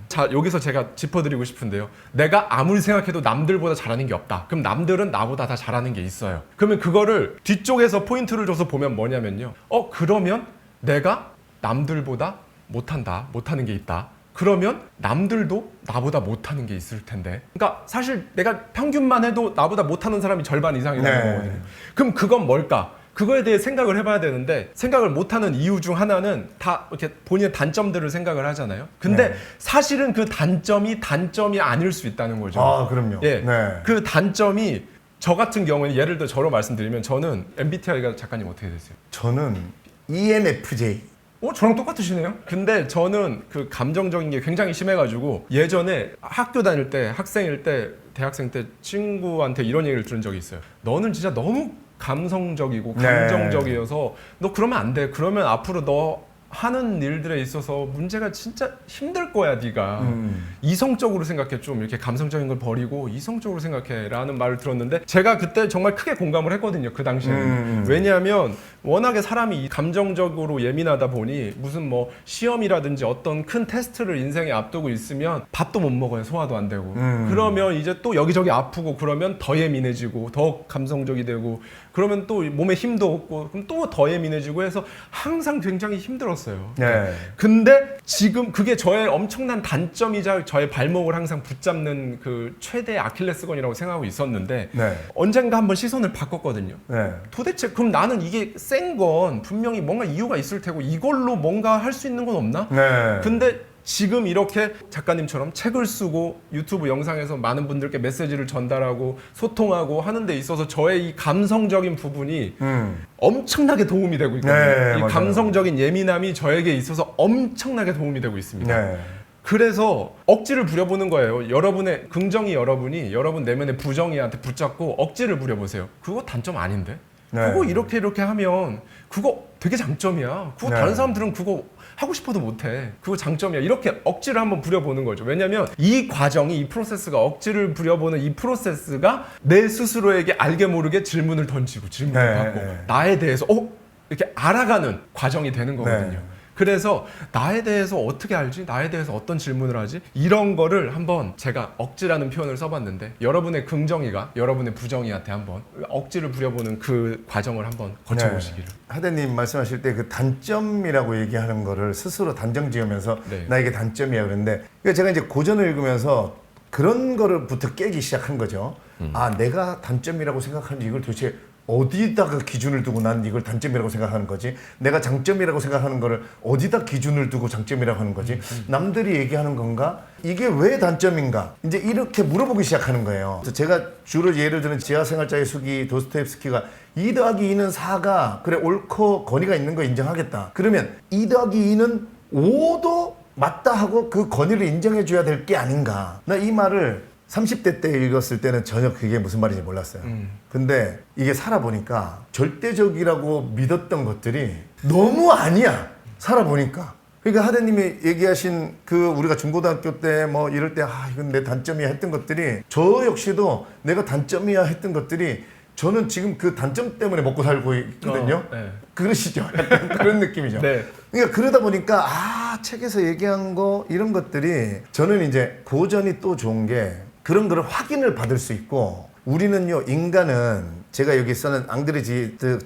자 여기서 제가 짚어드리고 싶은데요. 내가 아무리 생각해도 남들보다 잘하는 게 없다. 그럼 남들은 나보다 다 잘하는 게 있어요. 그러면 그거를 뒤쪽에서 포인트를 줘서 보면 뭐냐면요. 그러면 내가 남들보다 못하는 게 있다. 그러면 남들도 나보다 못하는 게 있을 텐데. 그러니까 사실 내가 평균만 해도 나보다 못하는 사람이 절반 이상이라는 네. 거거든요. 그럼 그건 뭘까? 그거에 대해 생각을 해봐야 되는데 생각을 못하는 이유 중 하나는 다 이렇게 본인의 단점들을 생각을 하잖아요. 근데 네. 사실은 그 단점이 아닐 수 있다는 거죠. 아, 그럼요. 예, 네. 그 단점이 저 같은 경우는 예를 들어 저로 말씀드리면 저는 MBTI가 작가님 어떻게 되세요? 저는 ENFJ. 저랑 똑같으시네요. 근데 저는 그 감정적인 게 굉장히 심해가지고 예전에 학교 다닐 때 학생일 때 대학생 때 친구한테 이런 얘기를 들은 적이 있어요. 너는 진짜 너무 감성적이고 감정적이어서 너 그러면 안 돼. 그러면 앞으로 너 하는 일들에 있어서 문제가 진짜 힘들 거야, 네가. 이성적으로 생각해. 좀 이렇게 감성적인 걸 버리고 이성적으로 생각해 라는 말을 들었는데 제가 그때 정말 크게 공감을 했거든요. 그 당시에는. 왜냐하면 워낙에 사람이 감정적으로 예민하다 보니 무슨 뭐 시험이라든지 어떤 큰 테스트를 인생에 앞두고 있으면 밥도 못 먹어요. 소화도 안 되고. 그러면 이제 또 여기저기 아프고 그러면 더 예민해지고 더 감성적이 되고 그러면 또 몸에 힘도 없고 그럼 또 더 예민해지고 해서 항상 굉장히 힘들었어요. 네. 근데 지금 그게 저의 엄청난 단점이자 저의 발목을 항상 붙잡는 그 최대의 아킬레스건이라고 생각하고 있었는데 네. 언젠가 한번 시선을 바꿨거든요. 네. 도대체 그럼 나는 이게 센 건 분명히 뭔가 이유가 있을 테고 이걸로 뭔가 할 수 있는 건 없나? 네. 근데 지금 이렇게 작가님처럼 책을 쓰고 유튜브 영상에서 많은 분들께 메시지를 전달하고 소통하고 하는 데 있어서 저의 이 감성적인 부분이 엄청나게 도움이 되고 있거든요. 네, 이 맞아요. 감성적인 예민함이 저에게 있어서 엄청나게 도움이 되고 있습니다. 네. 그래서 억지를 부려보는 거예요. 여러분의 긍정이 여러분이 여러분 내면의 부정이한테 붙잡고 억지를 부려보세요. 그거 단점 아닌데? 네. 그거 이렇게 하면 그거 되게 장점이야. 그거 네. 다른 사람들은 그거 하고 싶어도 못해. 그거 장점이야. 이렇게 억지를 한번 부려보는 거죠. 왜냐면 이 과정이 이 프로세스가 억지를 부려보는 이 프로세스가 내 스스로에게 알게 모르게 질문을 던지고 질문을 네, 받고 네. 나에 대해서 이렇게 알아가는 과정이 되는 거거든요. 네. 그래서 나에 대해서 어떻게 알지? 나에 대해서 어떤 질문을 하지? 이런 거를 한번 제가 억지라는 표현을 써봤는데 여러분의 긍정이가 여러분의 부정이한테 한번 억지를 부려보는 그 과정을 한번 거쳐보시기를. 하대님 말씀하실 때 그 단점이라고 얘기하는 거를 스스로 단정 지으면서 네. 나 이게 단점이야 그런데 제가 이제 고전을 읽으면서 그런 거를부터 깨기 시작한 거죠. 아 내가 단점이라고 생각하는지 이걸 도대체 어디다가 기준을 두고 난 이걸 단점이라고 생각하는 거지? 내가 장점이라고 생각하는 거를 어디다 기준을 두고 장점이라고 하는 거지? 남들이 얘기하는 건가? 이게 왜 단점인가? 이제 이렇게 물어보기 시작하는 거예요. 그래서 제가 주로 예를 들은 지하생활자의 수기 도스토옙스키가 2 더하기 2는 4가 그래 옳고 권위가 있는 거 인정하겠다. 그러면 2 더하기 2는 5도 맞다 하고 그 권위를 인정해 줘야 될 게 아닌가? 나 이 말을 30대 때 읽었을 때는 전혀 그게 무슨 말인지 몰랐어요. 근데 이게 살아보니까 절대적이라고 믿었던 것들이 너무 아니야. 살아보니까. 그러니까 하대님이 얘기하신 그 우리가 중고등학교 때 뭐 이럴 때 이건 내 단점이야 했던 것들이 저 역시도 내가 단점이야 했던 것들이 저는 지금 그 단점 때문에 먹고 살고 있거든요. 네. 그러시죠? 약간 그런 느낌이죠. 네. 그러니까 그러다 보니까 책에서 얘기한 거 이런 것들이 저는 이제 고전이 또 좋은 게 그런 거를 확인을 받을 수 있고 우리는요 인간은 제가 여기 쓰는 앙드레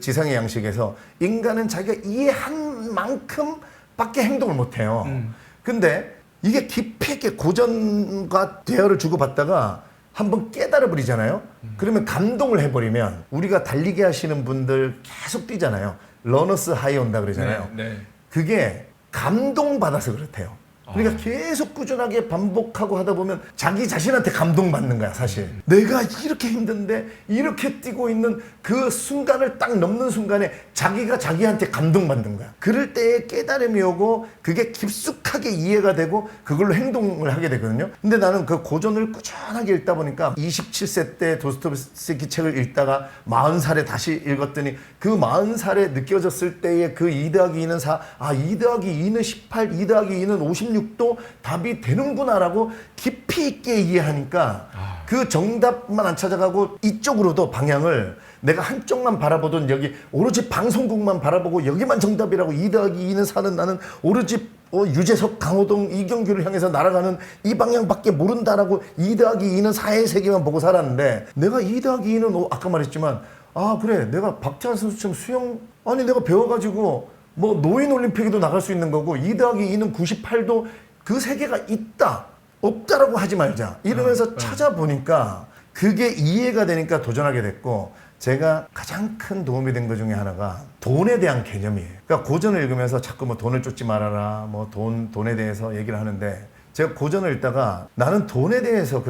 지상의 양식에서 인간은 자기가 이해한 만큼 밖에 행동을 못해요. 근데 이게 깊이 있게 고전과 대화를 주고받다가 한번 깨달아 버리잖아요. 그러면 감동을 해버리면 우리가 달리기 하시는 분들 계속 뛰잖아요. 러너스 하이 온다 그러잖아요. 네. 그게 감동받아서 그렇대요. 그러니까 계속 꾸준하게 반복하고 하다 보면 자기 자신한테 감동받는 거야 사실. 내가 이렇게 힘든데 이렇게 뛰고 있는 그 순간을 딱 넘는 순간에 자기가 자기한테 감동받는 거야. 그럴 때에 깨달음이 오고 그게 깊숙하게 이해가 되고 그걸로 행동을 하게 되거든요. 근데 나는 그 고전을 꾸준하게 읽다 보니까 27세 때 도스토옙스키 책을 읽다가 40살에 다시 읽었더니 그 40살에 느껴졌을 때의 그 2 더하기 2는 4, 2 더하기 2는 18, 2 더하기 2는 56도 답이 되는구나라고 깊이 있게 이해하니까 그 정답만 안 찾아가고 이쪽으로도 방향을 내가 한쪽만 바라보던 여기 오로지 방송국만 바라보고 여기만 정답이라고 2 더하기 2는 4는 나는 오로지 유재석, 강호동, 이경규를 향해서 날아가는 이 방향밖에 모른다라고 2 더하기 2는 4의 세계만 보고 살았는데 내가 2 더하기 2는 아까 말했지만 그래 내가 박태환 선수처럼 수영 내가 배워가지고 뭐 노인 올림픽에도 나갈 수 있는 거고 2 더하기 2는 98도 그 세계가 있다 없다라고 하지 말자 이러면서 찾아보니까 그게 이해가 되니까 도전하게 됐고 제가 가장 큰 도움이 된 것 중에 하나가 돈에 대한 개념이에요. 그러니까 고전을 읽으면서 자꾸 뭐 돈을 쫓지 말아라 뭐 돈에 대해서 얘기를 하는데 제가 고전을 읽다가 나는 돈에 대해서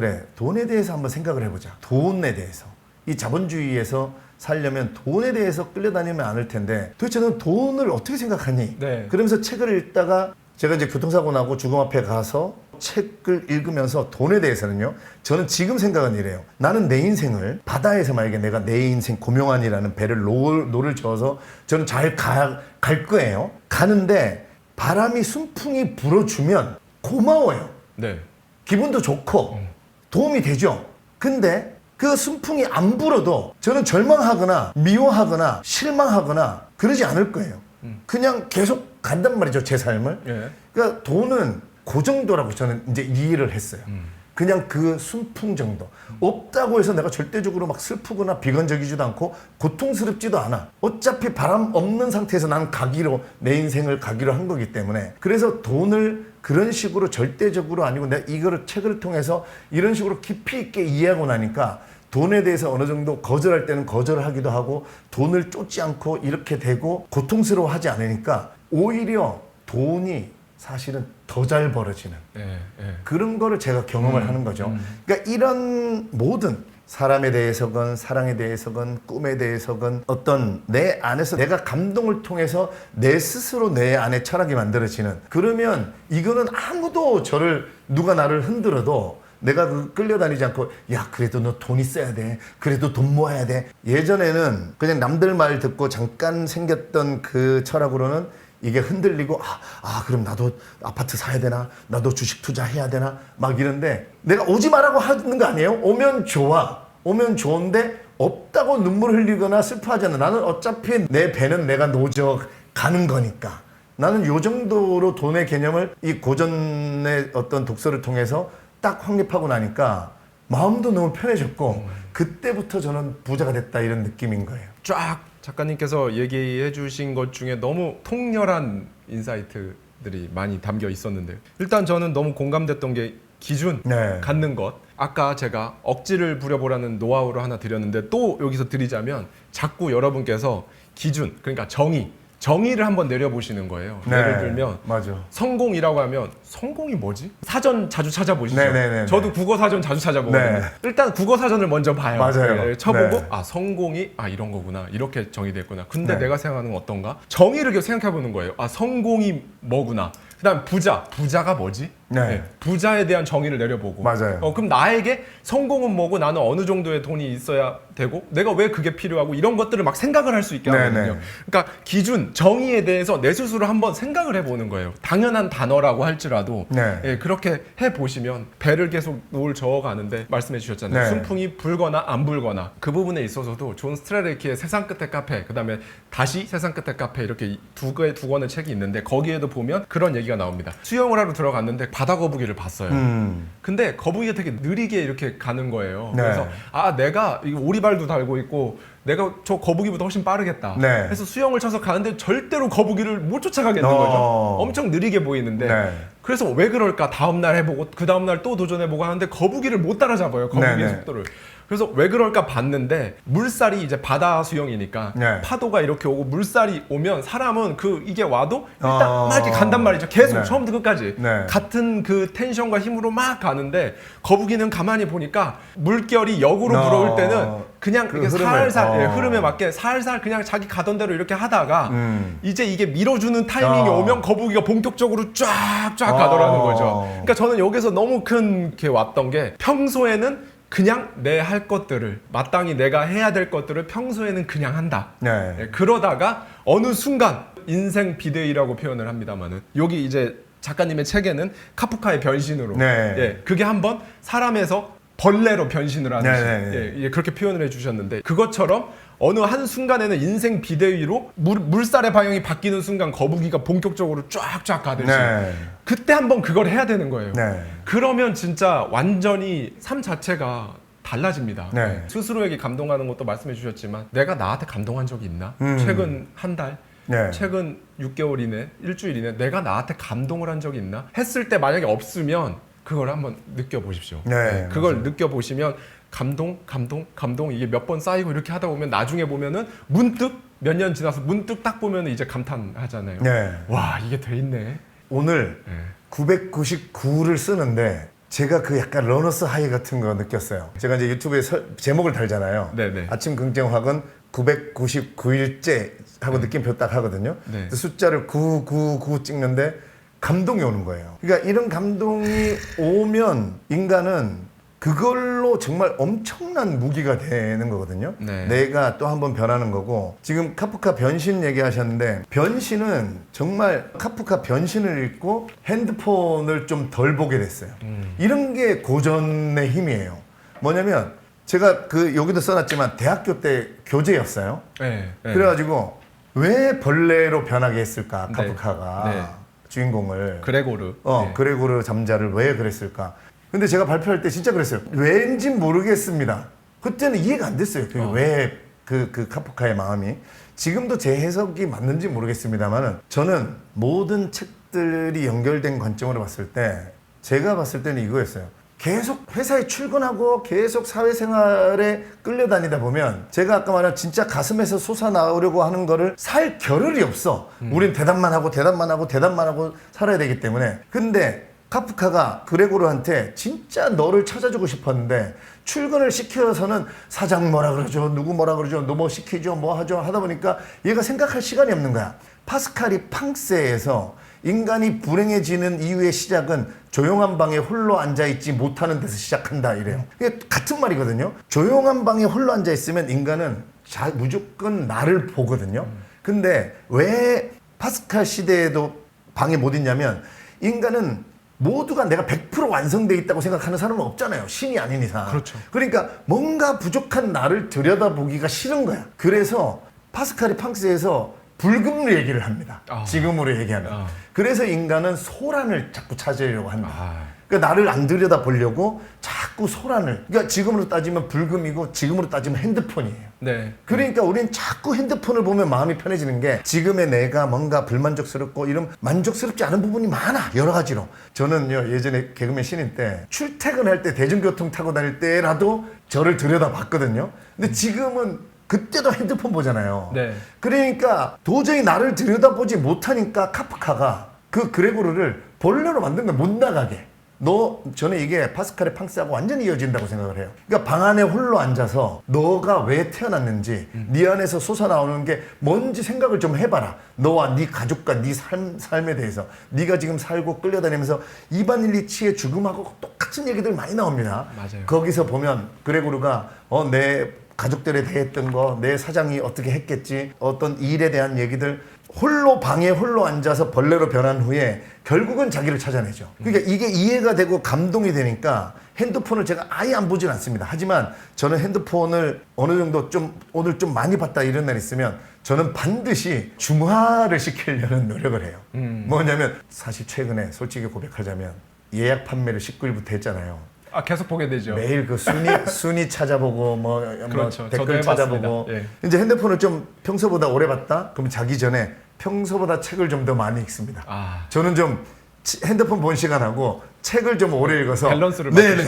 한번 생각을 해보자. 돈에 대해서 이 자본주의에서 살려면 돈에 대해서 끌려다니면 않을 텐데 도대체 넌 돈을 어떻게 생각하니? 네. 그러면서 책을 읽다가 제가 이제 교통사고 나고 죽음 앞에 가서 책을 읽으면서 돈에 대해서는요. 저는 지금 생각은 이래요. 나는 내 인생을 바다에서 만약에 내가 내 인생 고명환이라는 배를 노를 저어서 저는 잘 갈 거예요. 가는데 바람이 순풍이 불어주면 고마워요. 네. 기분도 좋고 도움이 되죠. 근데 그 순풍이 안 불어도 저는 절망하거나 미워하거나 실망하거나 그러지 않을 거예요. 그냥 계속 간단 말이죠, 제 삶을. 예. 그러니까 돈은 그 정도라고 저는 이제 이해를 했어요. 그냥 그 순풍 정도. 없다고 해서 내가 절대적으로 막 슬프거나 비관적이지도 않고 고통스럽지도 않아. 어차피 바람 없는 상태에서 난 내 인생을 가기로 한 거기 때문에. 그래서 돈을 그런 식으로 절대적으로 아니고 내가 이거를 책을 통해서 이런 식으로 깊이 있게 이해하고 나니까 돈에 대해서 어느 정도 거절할 때는 거절을 하기도 하고 돈을 쫓지 않고 이렇게 되고 고통스러워하지 않으니까 오히려 돈이 사실은 더 잘 벌어지는 그런 거를 제가 경험을 하는 거죠. 그러니까 이런 모든 사람에 대해서건 사랑에 대해서건 꿈에 대해서건 어떤 내 안에서 내가 감동을 통해서 내 스스로 내 안에 철학이 만들어지는 그러면 이거는 아무도 누가 나를 흔들어도 내가 끌려다니지 않고 야 그래도 너 돈 있어야 돼 그래도 돈 모아야 돼 예전에는 그냥 남들 말 듣고 잠깐 생겼던 그 철학으로는 이게 흔들리고 그럼 나도 아파트 사야 되나 나도 주식 투자해야 되나 막 이런데 내가 오지 말라고 하는 거 아니에요? 오면 좋은데 없다고 눈물 흘리거나 슬퍼하지 않아. 나는 어차피 내 배는 내가 노져 가는 거니까 나는 요 정도로 돈의 개념을 이 고전의 어떤 독서를 통해서 딱 확립하고 나니까 마음도 너무 편해졌고 그때부터 저는 부자가 됐다 이런 느낌인 거예요. 쫙 작가님께서 얘기해 주신 것 중에 너무 통렬한 인사이트들이 많이 담겨 있었는데요. 일단 저는 너무 공감됐던 게 기준 갖는 것. 아까 제가 억지를 부려보라는 노하우를 하나 드렸는데 또 여기서 드리자면 자꾸 여러분께서 기준 그러니까 정의를 한번 내려보시는 거예요. 예를 들면 맞아. 성공이라고 하면 성공이 뭐지? 사전 자주 찾아보시죠. 네네네네. 저도 국어 사전 자주 찾아보거든요. 일단 국어 사전을 먼저 봐요. 맞아요. 쳐보고 성공이 성공이 이런 거구나 이렇게 정의됐구나. 근데 네. 내가 생각하는 건 어떤가? 정의를 생각해 보는 거예요. 성공이 뭐구나. 그다음 부자가 뭐지? 네. 부자에 대한 정의를 내려보고. 맞아요. 그럼 나에게 성공은 뭐고 나는 어느 정도의 돈이 있어야 되고 내가 왜 그게 필요하고 이런 것들을 막 생각을 할 수 있게 하거든요. 네네. 그러니까 기준, 정의에 대해서 내 스스로 한번 생각을 해보는 거예요. 당연한 단어라고 할지라도 네. 예, 그렇게 해보시면 배를 계속 노을 저어가는데 말씀해 주셨잖아요. 네. 순풍이 불거나 안 불거나 그 부분에 있어서도 존 스트레르키의 세상 끝의 카페, 그다음에 다시 세상 끝의 카페 이렇게 두 권의 책이 있는데 거기에도 보면 그런 얘기가 나옵니다. 수영을 하러 들어갔는데 바다 거북이를 봤어요. 근데 거북이가 되게 느리게 이렇게 가는 거예요. 네. 그래서 내가 이 오리발도 달고 있고 내가 저 거북이보다 훨씬 빠르겠다. 네. 그래서 수영을 쳐서 가는데 절대로 거북이를 못 쫓아가겠는 어. 거죠. 엄청 느리게 보이는데 네. 그래서 왜 그럴까 다음날 해보고 그 다음날 또 도전해보고 하는데 거북이를 못 따라잡아요. 거북이의 네네. 속도를. 그래서 왜 그럴까 봤는데 물살이 이제 바다 수영이니까 네. 파도가 이렇게 오고 물살이 오면 사람은 이게 와도 일단 어. 막 이렇게 간단 말이죠. 계속 네. 처음부터 끝까지 네. 같은 그 텐션과 힘으로 막 가는데 거북이는 가만히 보니까 물결이 역으로 불어올 때는 그냥 그 이렇게 흐름에, 살살 흐름에 맞게 살살 그냥 자기 가던 대로 이렇게 하다가 이제 이게 밀어주는 타이밍이 오면 거북이가 본격적으로 쫙쫙 가더라는 거죠. 그러니까 저는 여기서 너무 큰 게 왔던 게 평소에는 그냥 내 할 것들을 마땅히 내가 해야 될 것들을 평소에는 그냥 한다. 네. 예, 그러다가 어느 순간 인생 비대위라고 표현을 합니다만은 여기 이제 작가님의 책에는 카프카의 변신으로 네. 예, 그게 한번 사람에서 벌레로 변신을 하듯이 네. 예, 그렇게 표현을 해주셨는데 그것처럼 어느 한 순간에는 인생 비대위로 물살의 방향이 바뀌는 순간 거북이가 본격적으로 쫙쫙 가듯이 네. 그때 한번 그걸 해야 되는 거예요. 네. 그러면 진짜 완전히 삶 자체가 달라집니다. 네. 스스로에게 감동하는 것도 말씀해 주셨지만 내가 나한테 감동한 적이 있나? 음. 최근 한 달? 네. 최근 6개월 이내? 일주일 이내? 내가 나한테 감동을 한 적이 있나? 했을 때 만약에 없으면 그걸 한번 느껴보십시오. 네, 그걸 맞아요. 느껴보시면 감동 이게 몇 번 쌓이고 이렇게 하다 보면 나중에 보면은 문득 몇 년 지나서 문득 딱 보면은 이제 감탄하잖아요. 네. 와 이게 돼 있네. 오늘 네. 999를 쓰는데 제가 그 약간 러너스 하이 같은 거 느꼈어요. 제가 이제 유튜브에 제목을 달잖아요. 네네. 아침 긍정학은 999일째 하고 느낌표 딱 하거든요. 네. 그 숫자를 999 찍는데 감동이 오는 거예요. 그러니까 이런 감동이 오면 인간은 그걸로 정말 엄청난 무기가 되는 거거든요. 네. 내가 또 한 번 변하는 거고 지금 카프카 변신 얘기하셨는데 변신은 정말 카프카 변신을 읽고 핸드폰을 좀 덜 보게 됐어요. 이런 게 고전의 힘이에요. 뭐냐면 제가 여기도 써놨지만 대학교 때 교재였어요. 네. 네. 그래가지고 왜 벌레로 변하게 했을까 네. 카프카가 네. 주인공을 그레고르. 네. 그레고르 잠자를 왜 그랬을까? 근데 제가 발표할 때 진짜 그랬어요. 왠지 모르겠습니다. 그때는 이해가 안 됐어요. 그게 왜 그 카프카의 마음이. 지금도 제 해석이 맞는지 모르겠습니다만은 저는 모든 책들이 연결된 관점으로 봤을 때 제가 봤을 때는 이거였어요. 계속 회사에 출근하고 계속 사회생활에 끌려다니다 보면 제가 아까 말한 진짜 가슴에서 솟아나오려고 하는 거를 살 겨를이 없어. 우린 대답만 하고 살아야 되기 때문에. 근데 카프카가 그레고르한테 진짜 너를 찾아주고 싶었는데 출근을 시켜서는 사장 뭐라 그러죠, 누구 뭐라 그러죠, 너 뭐 시키죠, 뭐 하죠 하다 보니까 얘가 생각할 시간이 없는 거야. 파스칼이 팡세에서 인간이 불행해지는 이유의 시작은 조용한 방에 홀로 앉아있지 못하는 데서 시작한다 이래요. 이게 같은 말이거든요. 조용한 방에 홀로 앉아있으면 인간은 무조건 나를 보거든요. 근데 왜 파스칼 시대에도 방에 못 있냐면 인간은 모두가 내가 100% 완성되어 있다고 생각하는 사람은 없잖아요. 신이 아닌 이상. 그렇죠. 그러니까 뭔가 부족한 나를 들여다보기가 싫은 거야. 그래서 파스칼이 팡스에서 불금을 얘기를 합니다. 지금으로 얘기하면. 그래서 인간은 소란을 자꾸 찾으려고 한다. 그러니까 나를 안 들여다보려고 자꾸 소란을. 그러니까 지금으로 따지면 불금이고 지금으로 따지면 핸드폰이에요. 네. 그러니까 우린 자꾸 핸드폰을 보면 마음이 편해지는 게 지금의 내가 뭔가 불만족스럽고 이런 만족스럽지 않은 부분이 많아. 여러 가지로. 저는요 예전에 개그맨 신인 때 출퇴근할 때 대중교통 타고 다닐 때라도 저를 들여다봤거든요. 근데 지금은 그때도 핸드폰 보잖아요. 네. 그러니까 도저히 나를 들여다보지 못하니까 카프카가 그 그레고르를 벌레로 만든 거야. 못 나가게. 저는 이게 파스칼의 팡스하고 완전히 이어진다고 생각을 해요. 그러니까 방 안에 홀로 앉아서 너가 왜 태어났는지 네 안에서 솟아나오는 게 뭔지 생각을 좀 해봐라. 너와 네 가족과 네 삶에 대해서 네가 지금 살고 끌려다니면서 이반 일리치의 죽음하고 똑같은 얘기들 많이 나옵니다. 맞아요. 거기서 보면 그레고르가 내 가족들에 대했던 거, 내 사장이 어떻게 했겠지, 어떤 일에 대한 얘기들 방에 홀로 앉아서 벌레로 변한 후에 결국은 자기를 찾아내죠. 그러니까 이게 이해가 되고 감동이 되니까 핸드폰을 제가 아예 안 보진 않습니다. 하지만 저는 핸드폰을 어느 정도 오늘 좀 많이 봤다 이런 날 있으면 저는 반드시 중화를 시키려는 노력을 해요. 뭐냐면 사실 최근에 솔직히 고백하자면 예약 판매를 19일부터 했잖아요. 계속 보게 되죠. 매일 그 순위 찾아보고 그렇죠. 댓글 찾아보고 예. 이제 핸드폰을 좀 평소보다 오래 봤다? 그럼 자기 전에 평소보다 책을 좀 더 많이 읽습니다. 저는 좀 핸드폰 본 시간하고 책을 좀 오래 읽어서 밸런스를 네네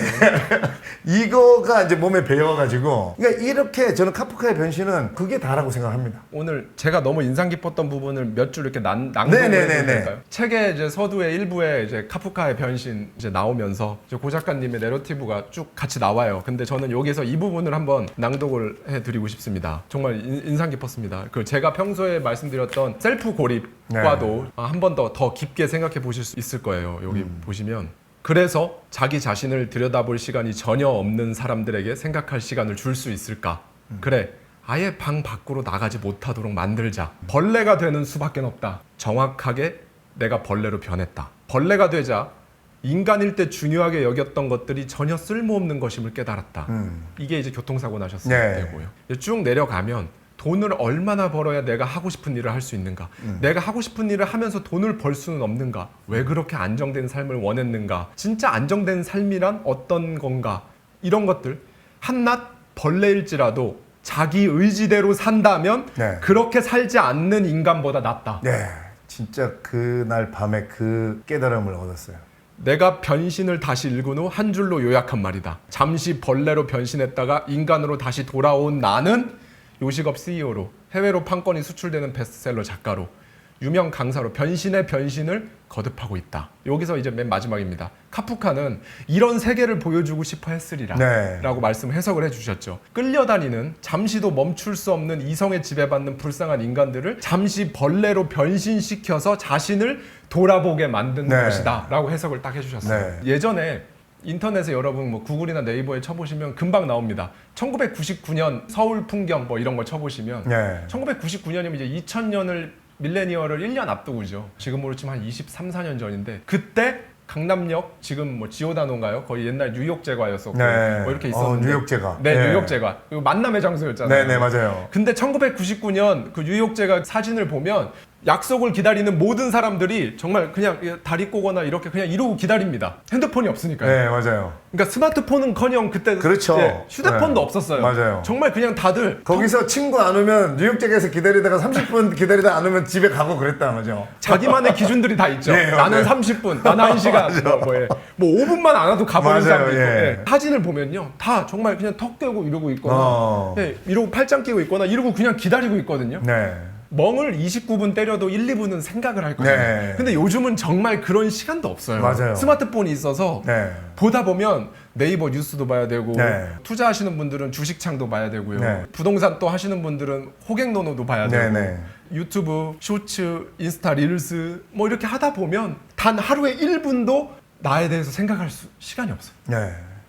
이거가 이제 몸에 배어가지고 그러니까 이렇게 저는 카프카의 변신은 그게 다라고 생각합니다. 오늘 제가 너무 인상 깊었던 부분을 몇 줄 이렇게 낭독을 네네네네. 해도 될까요? 책의 이제 서두의 일부에 이제 카프카의 변신 이제 나오면서 이제 고 작가님의 내러티브가 쭉 같이 나와요. 근데 저는 여기서 이 부분을 한번 낭독을 해드리고 싶습니다. 정말 인상 깊었습니다. 그 제가 평소에 말씀드렸던 셀프 고립과도 한 번 더 깊게 생각해 보실 수 있을 거예요. 여기 보시면. 그래서 자기 자신을 들여다볼 시간이 전혀 없는 사람들에게 생각할 시간을 줄 수 있을까? 그래, 아예 방 밖으로 나가지 못하도록 만들자. 벌레가 되는 수밖에 없다. 정확하게 내가 벌레로 변했다. 벌레가 되자 인간일 때 중요하게 여겼던 것들이 전혀 쓸모없는 것임을 깨달았다. 이게 이제 교통사고 나셨을 때고요. 쭉 내려가면 돈을 얼마나 벌어야 내가 하고 싶은 일을 할 수 있는가? 내가 하고 싶은 일을 하면서 돈을 벌 수는 없는가? 왜 그렇게 안정된 삶을 원했는가? 진짜 안정된 삶이란 어떤 건가? 이런 것들 한낱 벌레일지라도 자기 의지대로 산다면 그렇게 살지 않는 인간보다 낫다. 네, 진짜 그날 밤에 그 깨달음을 얻었어요. 내가 변신을 다시 읽은 후 한 줄로 요약한 말이다. 잠시 벌레로 변신했다가 인간으로 다시 돌아온 나는 요식업 CEO로 해외로 판권이 수출되는 베스트셀러 작가로 유명 강사로 변신의 변신을 거듭하고 있다. 여기서 이제 맨 마지막입니다. 카프카는 이런 세계를 보여주고 싶어 했으리라 라고 말씀을 해석을 해주셨죠. 끌려다니는 잠시도 멈출 수 없는 이성에 지배받는 불쌍한 인간들을 잠시 벌레로 변신시켜서 자신을 돌아보게 만든 것이다 라고 해석을 딱 해주셨어요. 예전에 인터넷에 여러분 뭐 구글이나 네이버에 쳐보시면 금방 나옵니다. 1999년 서울 풍경 뭐 이런 걸 쳐보시면 1999년이면 이제 2000년을 밀레니얼을 1년 앞두고죠. 지금으로 치면 한 23, 4년 전인데 그때 강남역 지금 뭐 지오다노인가요? 거의 옛날 뉴욕 제과였었고 뭐 이렇게 있었는데 뉴욕 제과. 뉴욕 제과. 그리고 만남의 장소였잖아요. 네, 맞아요. 근데 1999년 그 뉴욕 제과 사진을 보면 약속을 기다리는 모든 사람들이 정말 그냥 다리 꼬거나 이렇게 그냥 이러고 기다립니다. 핸드폰이 없으니까요. 네, 맞아요. 그러니까 스마트폰은커녕 그때 그렇죠. 휴대폰도 없었어요. 맞아요. 정말 그냥 다들 거기서 친구 안 오면 뉴욕역에서 기다리다가 30분 기다리다 안 오면 집에 가고 그랬다 맞죠? 자기만의 기준들이 다 있죠. 네, 나는 30분, 나는 1시간, 뭐 5분만 안 와도 가버린 사람도 있고. 사진을 보면요, 다 정말 그냥 턱 떼고 이러고 있거나, 이러고 팔짱 끼고 있거나 이러고 그냥 기다리고 있거든요. 멍을 29분 때려도 1, 2분은 생각을 할 거예요. 근데 요즘은 정말 그런 시간도 없어요. 맞아요. 스마트폰이 있어서 보다 보면 네이버 뉴스도 봐야 되고 투자하시는 분들은 주식창도 봐야 되고요. 부동산 또 하시는 분들은 호갱노노도 봐야 되고 유튜브, 쇼츠, 인스타 릴스 뭐 이렇게 하다 보면 단 하루에 1분도 나에 대해서 생각할 시간이 없어요.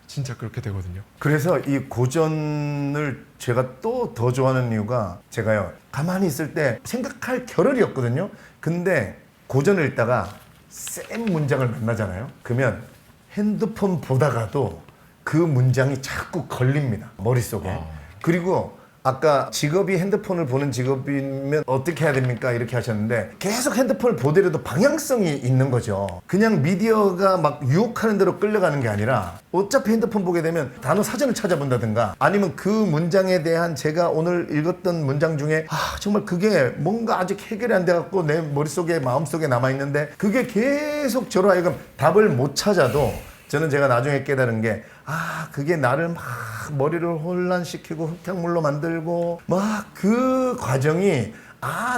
진짜 그렇게 되거든요. 그래서 이 고전을 제가 또 더 좋아하는 이유가 제가요 가만히 있을 때 생각할 겨를이 없거든요. 근데 고전을 읽다가 센 문장을 만나잖아요. 그러면 핸드폰 보다가도 그 문장이 자꾸 걸립니다. 머릿속에. 그리고 아까 직업이 핸드폰을 보는 직업이면 어떻게 해야 됩니까? 이렇게 하셨는데 계속 핸드폰을 보더라도 방향성이 있는 거죠. 그냥 미디어가 막 유혹하는 대로 끌려가는 게 아니라 어차피 핸드폰 보게 되면 단어 사전을 찾아본다든가 아니면 그 문장에 대한 제가 오늘 읽었던 문장 중에 정말 그게 뭔가 아직 해결이 안 돼갖고 내 머릿속에 마음속에 남아있는데 그게 계속 저로 하여금 답을 못 찾아도 저는 제가 나중에 깨달은 게 그게 나를 막 머리를 혼란시키고 흙탕물로 만들고 막 그 과정이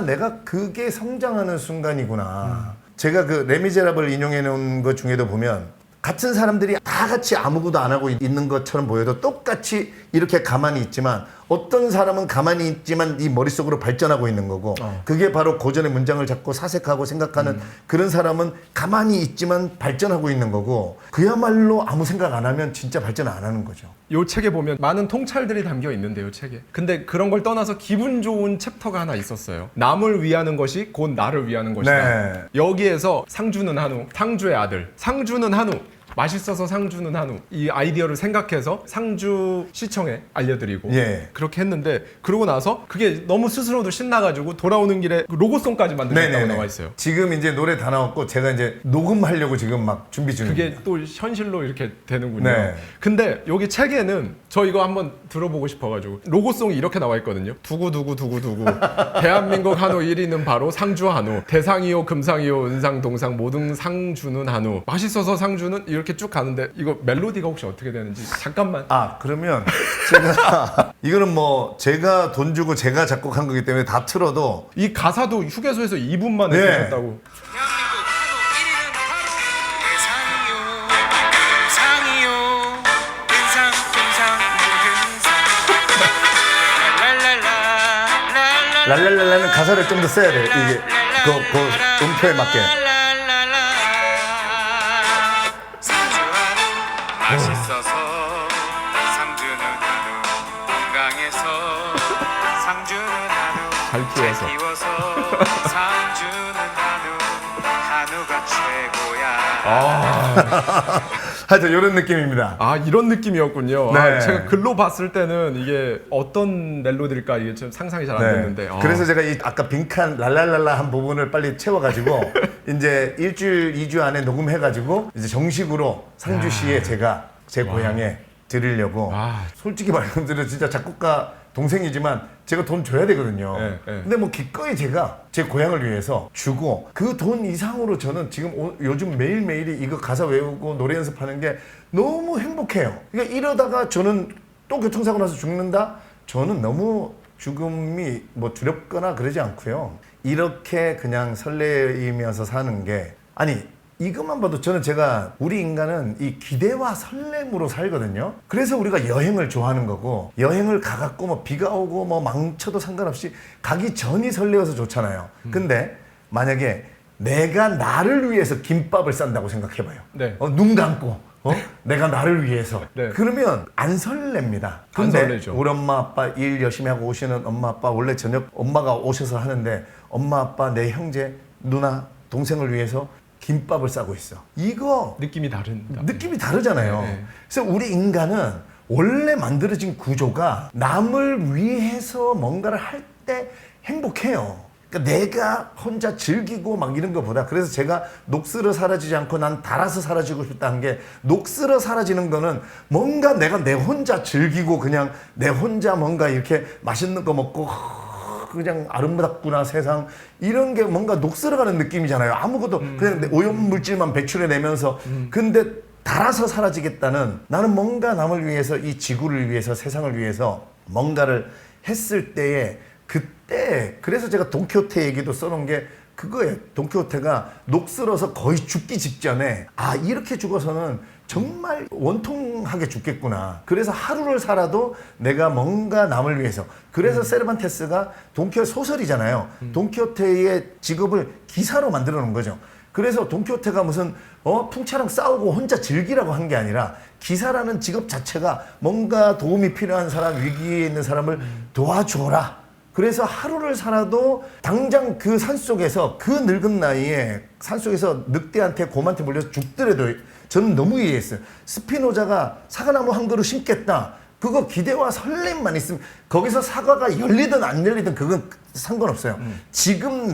내가 그게 성장하는 순간이구나. 제가 그 레미제라블 인용해 놓은 것 중에도 보면 같은 사람들이 다 같이 아무것도 안 하고 있는 것처럼 보여도 똑같이 이렇게 가만히 있지만 어떤 사람은 가만히 있지만 이 머릿속으로 발전하고 있는 거고 그게 바로 고전의 문장을 잡고 사색하고 생각하는 그런 사람은 가만히 있지만 발전하고 있는 거고 그야말로 아무 생각 안 하면 진짜 발전 안 하는 거죠. 요 책에 보면 많은 통찰들이 담겨 있는데요, 책에. 근데 그런 걸 떠나서 기분 좋은 챕터가 하나 있었어요. 남을 위하는 것이 곧 나를 위하는 것이다. 네. 여기에서 상주는 한우, 상주의 아들, 상주는 한우. 맛있어서 상주는 한우 이 아이디어를 생각해서 상주 시청에 알려드리고 예. 그렇게 했는데 그러고 나서 그게 너무 스스로도 신나가지고 돌아오는 길에 로고송까지 만들었다고 네네네. 나와 있어요. 지금 이제 노래 다 나왔고 제가 이제 녹음하려고 지금 막 준비 중입니다. 그게 또 현실로 이렇게 되는군요. 네. 근데 여기 책에는 저 이거 한번 들어보고 싶어가지고 로고송이 이렇게 나와 있거든요. 두구두구두구두구 대한민국 한우 1위는 바로 상주 한우. 대상이요 금상이요 은상 동상 모든 상주는 한우. 맛있어서 상주는 이렇게 쭉 가는데 이거 멜로디가 혹시 어떻게 되는지 잠깐만. 그러면 제가 이거는 뭐 제가 돈 주고 제가 작곡한 거기 때문에 다 틀어도 이 가사도 휴게소에서 2분 만에 네. 쓰셨다고. 대한민국 한우 1위는 바로 상이요 은상 동상 모든 상 랄랄라 랄랄랄라는 가사를 좀 더 써야 돼. 이게 그 음표에 맞게. 상주 한우 맛있어서 상주는 한우 건강해서 상주는 한우 잘 키워서. 상주는 한우가 최고야. 하여튼 이런 느낌입니다. 이런 느낌이었군요. 네. 제가 글로 봤을 때는 이게 어떤 멜로디일까 이게 좀 상상이 잘 안 됐는데. 그래서 제가 이 아까 빈칸 랄랄랄라 한 부분을 빨리 채워가지고 이제 일주일, 2주 안에 녹음해가지고 이제 정식으로 상주시에 제가 제 고향에 드리려고. 솔직히 말씀드려 진짜 작곡가 동생이지만 제가 돈 줘야 되거든요. 네, 네. 근데 뭐 기꺼이 제가 제 고향을 위해서 주고 그 돈 이상으로 저는 지금 요즘 매일매일이 이거 가사 외우고 노래 연습하는 게 너무 행복해요. 그러니까 이러다가 저는 또 교통사고 나서 죽는다? 저는 너무 죽음이 뭐 두렵거나 그러지 않고요. 이렇게 그냥 설레이면서 사는 게 이것만 봐도 제가 우리 인간은 이 기대와 설렘으로 살거든요. 그래서 우리가 여행을 좋아하는 거고 여행을 가갖고 뭐 비가 오고 뭐 망쳐도 상관없이 가기 전이 설레어서 좋잖아요. 근데 만약에 내가 나를 위해서 김밥을 싼다고 생각해봐요. 네. 눈 감고 내가 나를 위해서 네. 그러면 안 설렙니다. 안 근데 설레죠. 우리 엄마 아빠 일 열심히 하고 오시는 엄마 아빠 원래 저녁 엄마가 오셔서 하는데 엄마 아빠 내 형제 누나 동생을 위해서 김밥을 싸고 있어. 이거 느낌이 다른다. 느낌이 다르잖아요. 네. 그래서 우리 인간은 원래 만들어진 구조가 남을 위해서 뭔가를 할 때 행복해요. 그러니까 내가 혼자 즐기고 막 이런 것보다 그래서 제가 녹슬어 사라지지 않고 난 달아서 사라지고 싶다는 게 녹슬어 사라지는 거는 뭔가 내가 내 혼자 즐기고 그냥 내 혼자 뭔가 이렇게 맛있는 거 먹고 그냥 아름답구나 세상 이런 게 뭔가 녹슬어가는 느낌이잖아요. 아무것도 그냥 오염물질만 배출해내면서 근데 달아서 사라지겠다는 나는 뭔가 남을 위해서 이 지구를 위해서 세상을 위해서 뭔가를 했을 때에 그때 그래서 제가 돈키호테 얘기도 써놓은 게 그거예요. 돈키호테가 녹슬어서 거의 죽기 직전에 이렇게 죽어서는 정말 원통하게 죽겠구나. 그래서 하루를 살아도 내가 뭔가 남을 위해서. 그래서 세르반테스가 돈키호테 소설이잖아요. 돈키호테의 직업을 기사로 만들어 놓은 거죠. 그래서 돈키호테가 무슨 풍차랑 싸우고 혼자 즐기라고 한 게 아니라 기사라는 직업 자체가 뭔가 도움이 필요한 사람, 위기에 있는 사람을 도와줘라. 그래서 하루를 살아도 당장 그 산속에서 그 늙은 나이에 산속에서 늑대한테 곰한테 물려서 죽더라도 저는 너무 이해했어요. 스피노자가 사과나무 한 그루 심겠다. 그거 기대와 설렘만 있으면 거기서 사과가 열리든 안 열리든 그건 상관없어요. 지금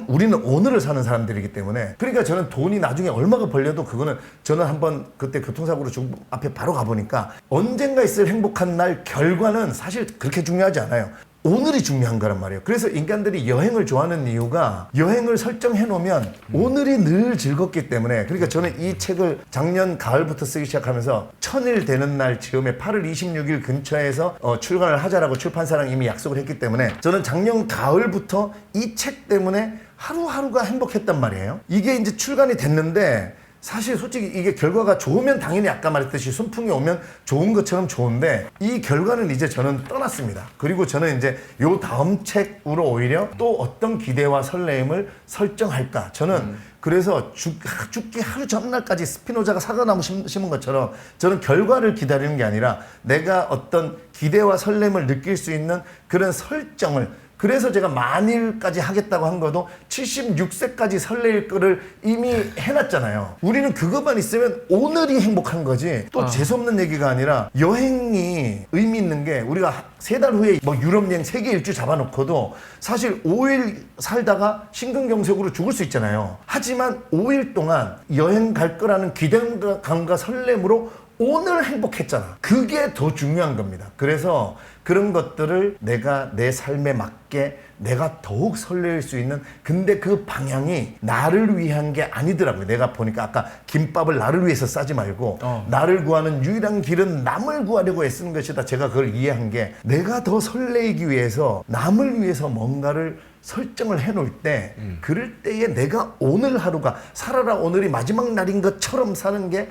우리는 오늘을 사는 사람들이기 때문에 그러니까 저는 돈이 나중에 얼마가 벌려도 그거는 저는 한번 그때 교통사고로 죽은 앞에 바로 가보니까 언젠가 있을 행복한 날 결과는 사실 그렇게 중요하지 않아요. 오늘이 중요한 거란 말이에요. 그래서 인간들이 여행을 좋아하는 이유가 여행을 설정해 놓으면 오늘이 늘 즐겁기 때문에 그러니까 저는 이 책을 작년 가을부터 쓰기 시작하면서 1000일 되는 날 즈음에 8월 26일 근처에서 출간을 하자라고 출판사랑 이미 약속을 했기 때문에 저는 작년 가을부터 이 책 때문에 하루하루가 행복했단 말이에요. 이게 이제 출간이 됐는데 사실 솔직히 이게 결과가 좋으면 당연히 아까 말했듯이 순풍이 오면 좋은 것처럼 좋은데 이 결과는 이제 저는 떠났습니다. 그리고 저는 이제 요 다음 책으로 오히려 또 어떤 기대와 설레임을 설정할까. 저는 그래서 죽기 하루 전날까지 스피노자가 사과나무 심은 것처럼 저는 결과를 기다리는 게 아니라 내가 어떤 기대와 설렘을 느낄 수 있는 그런 설정을, 그래서 제가 만일까지 하겠다고 한 것도 76세까지 설레일 거를 이미 해놨잖아요. 우리는 그것만 있으면 오늘이 행복한 거지. 또 재수없는 얘기가 아니라 여행이 의미 있는 게 우리가 3달 후에 뭐 유럽 여행 세계 일주 잡아놓고도 사실 5일 살다가 심근경색으로 죽을 수 있잖아요. 하지만 5일 동안 여행 갈 거라는 기대감과 설렘으로 오늘 행복했잖아. 그게 더 중요한 겁니다. 그래서 그런 것들을 내가 내 삶에 맞게 내가 더욱 설렐 수 있는, 근데 그 방향이 나를 위한 게 아니더라고요. 내가 보니까 아까 김밥을 나를 위해서 싸지 말고 나를 구하는 유일한 길은 남을 구하려고 애쓰는 것이다. 제가 그걸 이해한 게 내가 더 설레기 위해서 남을 위해서 뭔가를 설정을 해놓을 때 그럴 때에 내가 오늘 하루가 살아라 오늘이 마지막 날인 것처럼 사는 게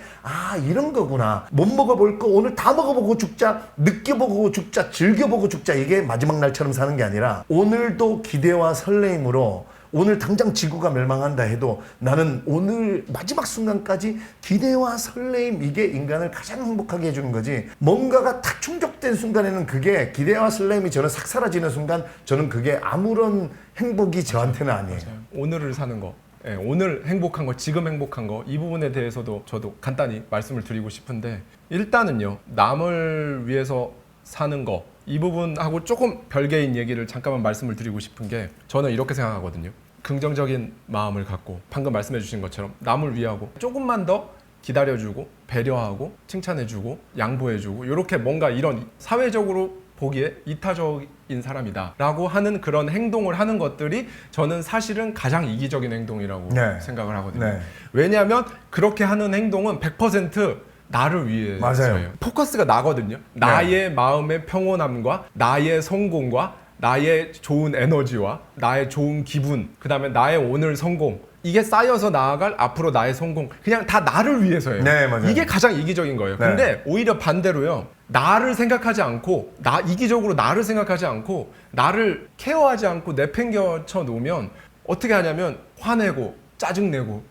이런 거구나. 못 먹어볼 거 오늘 다 먹어보고 죽자, 느껴보고 죽자, 즐겨보고 죽자. 이게 마지막 날처럼 사는 게 아니라 오늘도 기대와 설레임으로 오늘 당장 지구가 멸망한다 해도 나는 오늘 마지막 순간까지 기대와 설레임, 이게 인간을 가장 행복하게 해주는 거지. 뭔가가 탁 충족된 순간에는 그게 기대와 설레임이 저는 싹 사라지는 순간 저는 그게 아무런 행복이 저한테는 아니에요. 오늘을 사는 거, 오늘 행복한 거, 지금 행복한 거, 이 부분에 대해서도 저도 간단히 말씀을 드리고 싶은데, 일단은요, 남을 위해서 사는 거, 이 부분하고 조금 별개인 얘기를 잠깐만 말씀을 드리고 싶은 게, 저는 이렇게 생각하거든요. 긍정적인 마음을 갖고 방금 말씀해 주신 것처럼 남을 위하고 조금만 더 기다려주고 배려하고 칭찬해주고 양보해주고, 이렇게 뭔가 이런 사회적으로 보기에 이타적인 사람이다 라고 하는 그런 행동을 하는 것들이 저는 사실은 가장 이기적인 행동이라고 생각을 하거든요. 왜냐하면 그렇게 하는 행동은 100% 나를 위해서예요. 맞아요. 포커스가 나거든요. 나의 마음의 평온함과 나의 성공과 나의 좋은 에너지와 나의 좋은 기분, 그 다음에 나의 오늘 성공, 이게 쌓여서 나아갈 앞으로 나의 성공, 그냥 다 나를 위해서예요. 네, 맞아요. 이게 가장 이기적인 거예요. 네. 근데 오히려 반대로요, 나를 생각하지 않고, 이기적으로 나를 생각하지 않고 나를 케어하지 않고 내팽겨쳐 놓으면 어떻게 하냐면 화내고 짜증내고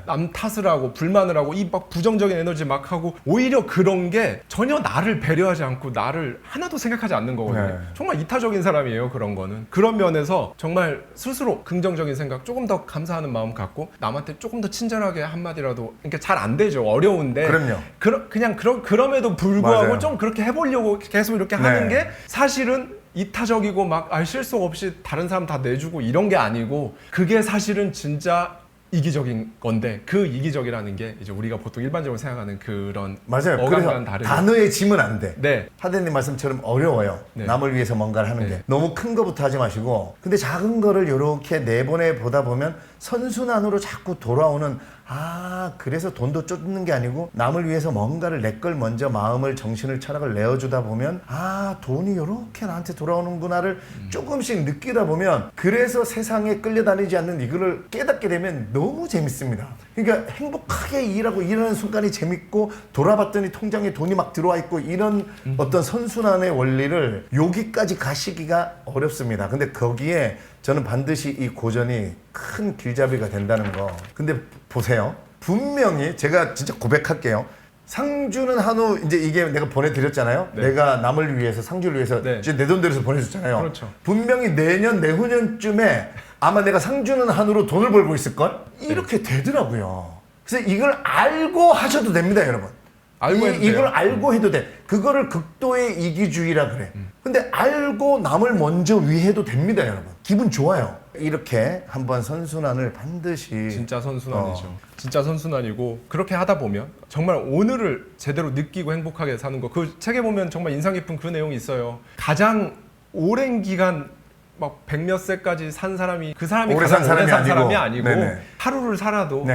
남 탓을 하고 불만을 하고 이 막 부정적인 에너지 막 하고, 오히려 그런 게 전혀 나를 배려하지 않고 나를 하나도 생각하지 않는 거거든요. 정말 이타적인 사람이에요, 그런 거는. 그런 면에서 정말 스스로 긍정적인 생각, 조금 더 감사하는 마음 갖고 남한테 조금 더 친절하게 한마디라도, 그러니까 잘 안 되죠, 어려운데. 그럼요. 그럼에도 불구하고 맞아요. 좀 그렇게 해보려고 계속 이렇게 하는 게 사실은 이타적이고 막 실속 없이 다른 사람 다 내주고 이런 게 아니고, 그게 사실은 진짜 이기적인 건데, 그 이기적이라는 게 이제 우리가 보통 일반적으로 생각하는 그런 맞아요. 그래서 어감과는 다르게 단어에 지면 안 돼. 네. 하대님 말씀처럼 어려워요. 네. 남을 위해서 뭔가를 하는 네. 게. 너무 큰 거부터 하지 마시고, 근데 작은 거를 이렇게 내보내 보다 보면 선순환으로 자꾸 돌아오는, 그래서 돈도 쫓는 게 아니고 남을 위해서 뭔가를 내 걸 먼저 마음을, 정신을, 철학을 내어주다 보면 돈이 이렇게 나한테 돌아오는구나를 조금씩 느끼다 보면, 그래서 세상에 끌려다니지 않는 이거를 깨닫게 되면 너무 재밌습니다. 그러니까 행복하게 일하고 일하는 순간이 재밌고, 돌아봤더니 통장에 돈이 막 들어와 있고, 이런 어떤 선순환의 원리를 여기까지 가시기가 어렵습니다. 근데 거기에 저는 반드시 이 고전이 큰 길잡이가 된다는 거. 근데 보세요. 분명히 제가 진짜 고백할게요. 상주는 한우, 이제 이게 내가 보내드렸잖아요. 내가 남을 위해서, 상주를 위해서 이제 내 돈 들여서 보내줬잖아요. 그렇죠. 분명히 내년, 내후년쯤에 아마 내가 상주는 한우로 돈을 벌고 있을걸? 이렇게 되더라고요. 그래서 이걸 알고 하셔도 됩니다, 여러분. 알고 해도 이걸 돼요. 알고 해도 돼. 그거를 극도의 이기주의라 그래. 근데 알고 남을 먼저 위해도 됩니다, 여러분. 기분 좋아요. 이렇게 한번 선순환을 반드시. 진짜 선순환이죠. 진짜 선순환이고, 그렇게 하다 보면 정말 오늘을 제대로 느끼고 행복하게 사는 거. 그 책에 보면 정말 인상 깊은 그 내용이 있어요. 가장 오랜 기간 막 100몇 세까지 산 사람이, 그 사람이 오래 가장 산 오래 산 사람이 사람이 아니고. 아니고 네네. 하루를 살아도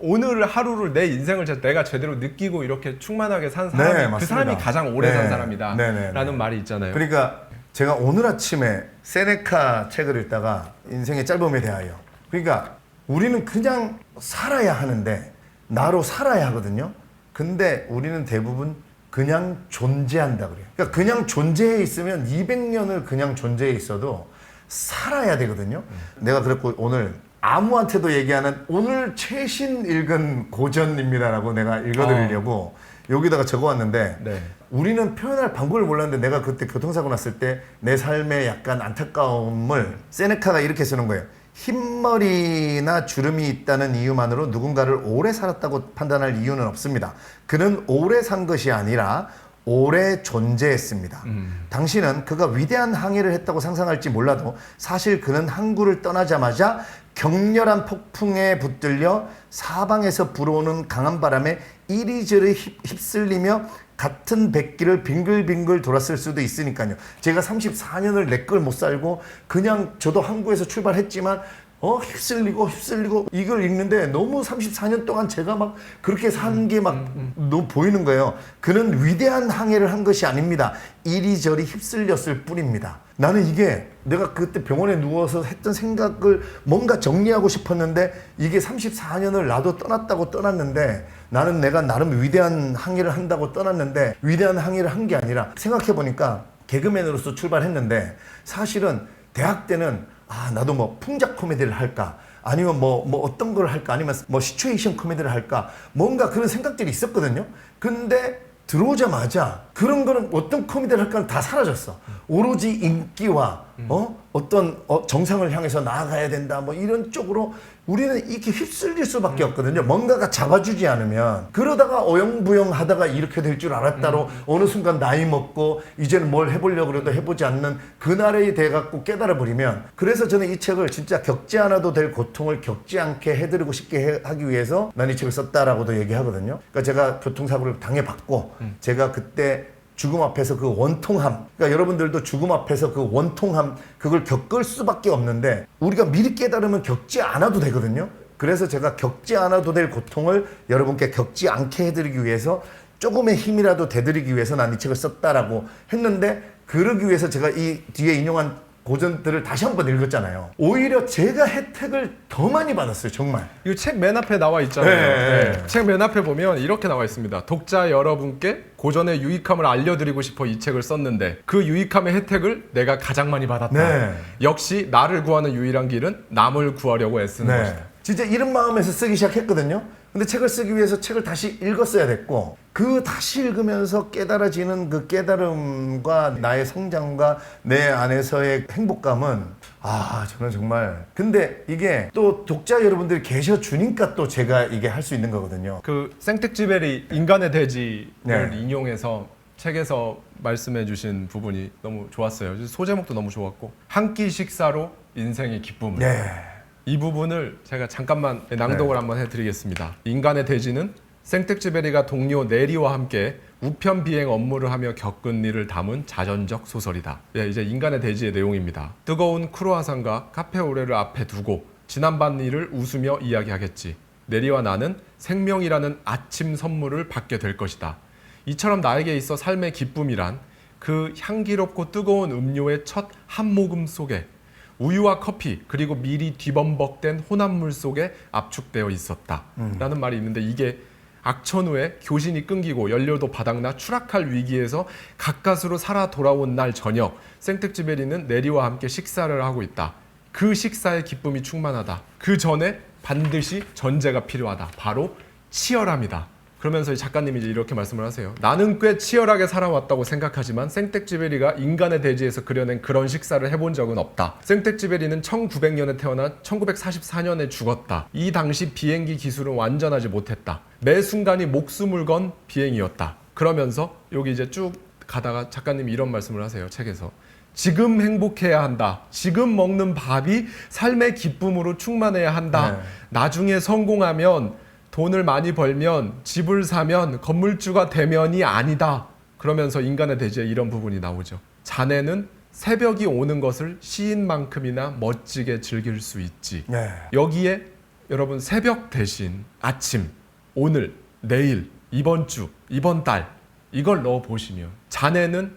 오늘 하루를, 내 인생을 내가 제대로 느끼고 이렇게 충만하게 산 사람이 그 맞습니다. 사람이 가장 오래 산 사람이다 라는 말이 있잖아요. 그러니까 제가 오늘 아침에 세네카 책을 읽다가, 인생의 짧음에 대하여, 그러니까 우리는 그냥 살아야 하는데 나로 살아야 하거든요. 근데 우리는 대부분 그냥 존재한다 그래요. 그러니까 그냥 존재해 있으면 200년을 그냥 존재해 있어도 살아야 되거든요. 내가 그랬고 오늘 아무한테도 얘기하는 오늘 최신 읽은 고전입니다라고 내가 읽어드리려고 여기다가 적어왔는데 네. 우리는 표현할 방법을 몰랐는데 내가 그때 교통사고 났을 때 내 삶의 약간 안타까움을 세네카가 이렇게 쓰는 거예요. 흰머리나 주름이 있다는 이유만으로 누군가를 오래 살았다고 판단할 이유는 없습니다. 그는 오래 산 것이 아니라 오래 존재했습니다. 당신은 그가 위대한 항해를 했다고 상상할지 몰라도 사실 그는 항구를 떠나자마자 격렬한 폭풍에 붙들려 사방에서 불어오는 강한 바람에 이리저리 휩쓸리며 같은 백길을 빙글빙글 돌았을 수도 있으니까요. 제가 34년을 내 걸 못 살고 그냥 저도 항구에서 출발했지만 휩쓸리고 이걸 읽는데 너무 34년 동안 제가 막 그렇게 산 게 막 너무 보이는 거예요. 그는 위대한 항해를 한 것이 아닙니다. 이리저리 휩쓸렸을 뿐입니다. 나는 이게 내가 그때 병원에 누워서 했던 생각을 뭔가 정리하고 싶었는데 이게 34년을 나도 떠났는데 나는 내가 나름 위대한 항해를 한다고 떠났는데 위대한 항해를 한 게 아니라 생각해보니까 개그맨으로서 출발했는데 사실은 대학 때는 나도 뭐 풍작 코미디를 할까 아니면 뭐 어떤 걸 할까 아니면 뭐 시츄에이션 코미디를 할까 뭔가 그런 생각들이 있었거든요. 근데 들어오자마자 그런 거는 어떤 코미디를 할까는 다 사라졌어. 오로지 인기와 어떤 정상을 향해서 나아가야 된다 뭐 이런 쪽으로 우리는 이렇게 휩쓸릴 수밖에 없거든요. 뭔가가 잡아주지 않으면 그러다가 어영부영 하다가 이렇게 될 줄 알았다로 어느 순간 나이 먹고 이제는 뭘 해보려고 해도 해보지 않는 그날이 돼갖고 깨달아버리면 그래서 저는 이 책을 진짜 겪지 않아도 될 고통을 겪지 않게 해드리고 싶게 하기 위해서 난 이 책을 썼다라고도 얘기하거든요. 그러니까 제가 교통사고를 당해봤고 제가 그때 죽음 앞에서 그 원통함, 그러니까 여러분들도 죽음 앞에서 그 원통함 그걸 겪을 수밖에 없는데 우리가 미리 깨달으면 겪지 않아도 되거든요. 그래서 제가 겪지 않아도 될 고통을 여러분께 겪지 않게 해드리기 위해서 조금의 힘이라도 되드리기 위해서 난 이 책을 썼다라고 했는데 그러기 위해서 제가 이 뒤에 인용한 고전들을 다시 한번 읽었잖아요. 오히려 제가 혜택을 더 많이 받았어요. 정말. 이 책 맨 앞에 나와 있잖아요. 네. 책 맨 앞에 보면 이렇게 나와 있습니다. 독자 여러분께 고전의 유익함을 알려드리고 싶어 이 책을 썼는데 그 유익함의 혜택을 내가 가장 많이 받았다. 네. 역시 나를 구하는 유일한 길은 남을 구하려고 애쓰는 것이다. 진짜 이런 마음에서 쓰기 시작했거든요. 근데 책을 쓰기 위해서 책을 다시 읽었어야 됐고 그 다시 읽으면서 깨달아지는 그 깨달음과 나의 성장과 내 안에서의 행복감은 저는 정말 근데 이게 또 독자 여러분들이 계셔주니까 또 제가 이게 할 수 있는 거거든요. 그 생텍쥐베리 인간의 대지를 네. 인용해서 책에서 말씀해 주신 부분이 너무 좋았어요. 소제목도 너무 좋았고 한 끼 식사로 인생의 기쁨을 네. 이 부분을 제가 잠깐만 낭독을 한번 해드리겠습니다. 인간의 대지는 생텍쥐베리가 동료 네리와 함께 우편 비행 업무를 하며 겪은 일을 담은 자전적 소설이다. 이제 인간의 대지의 내용입니다. 뜨거운 크루아상과 카페오레를 앞에 두고 지난밤 일을 웃으며 이야기하겠지. 네리와 나는 생명이라는 아침 선물을 받게 될 것이다. 이처럼 나에게 있어 삶의 기쁨이란 그 향기롭고 뜨거운 음료의 첫 한 모금 속에 우유와 커피 그리고 미리 뒤범벅된 혼합물 속에 압축되어 있었다 라는 말이 있는데 이게 악천 후에 교신이 끊기고 연료도 바닥나 추락할 위기에서 가까스로 살아 돌아온 날 저녁 생텍쥐베리는 네리와 함께 식사를 하고 있다. 그 식사의 기쁨이 충만하다. 그 전에 반드시 전제가 필요하다. 바로 치열함이다. 그러면서 작가님이 이제 이렇게 말씀을 하세요. 나는 꽤 치열하게 살아왔다고 생각하지만 생텍쥐베리가 인간의 대지에서 그려낸 그런 식사를 해본 적은 없다. 생텍쥐베리는 1900년에 태어나 1944년에 죽었다. 이 당시 비행기 기술은 완전하지 못했다. 매 순간이 목숨을 건 비행이었다. 그러면서 여기 이제 쭉 가다가 작가님이 이런 말씀을 하세요. 책에서. 지금 행복해야 한다. 지금 먹는 밥이 삶의 기쁨으로 충만해야 한다. 네. 나중에 성공하면 돈을 많이 벌면 집을 사면 건물주가 되면이 아니다. 그러면서 인간의 대지에 이런 부분이 나오죠. 자네는 새벽이 오는 것을 시인만큼이나 멋지게 즐길 수 있지. 네. 여기에 여러분 새벽 대신 아침, 오늘, 내일, 이번 주, 이번 달 이걸 넣어 보시면 자네는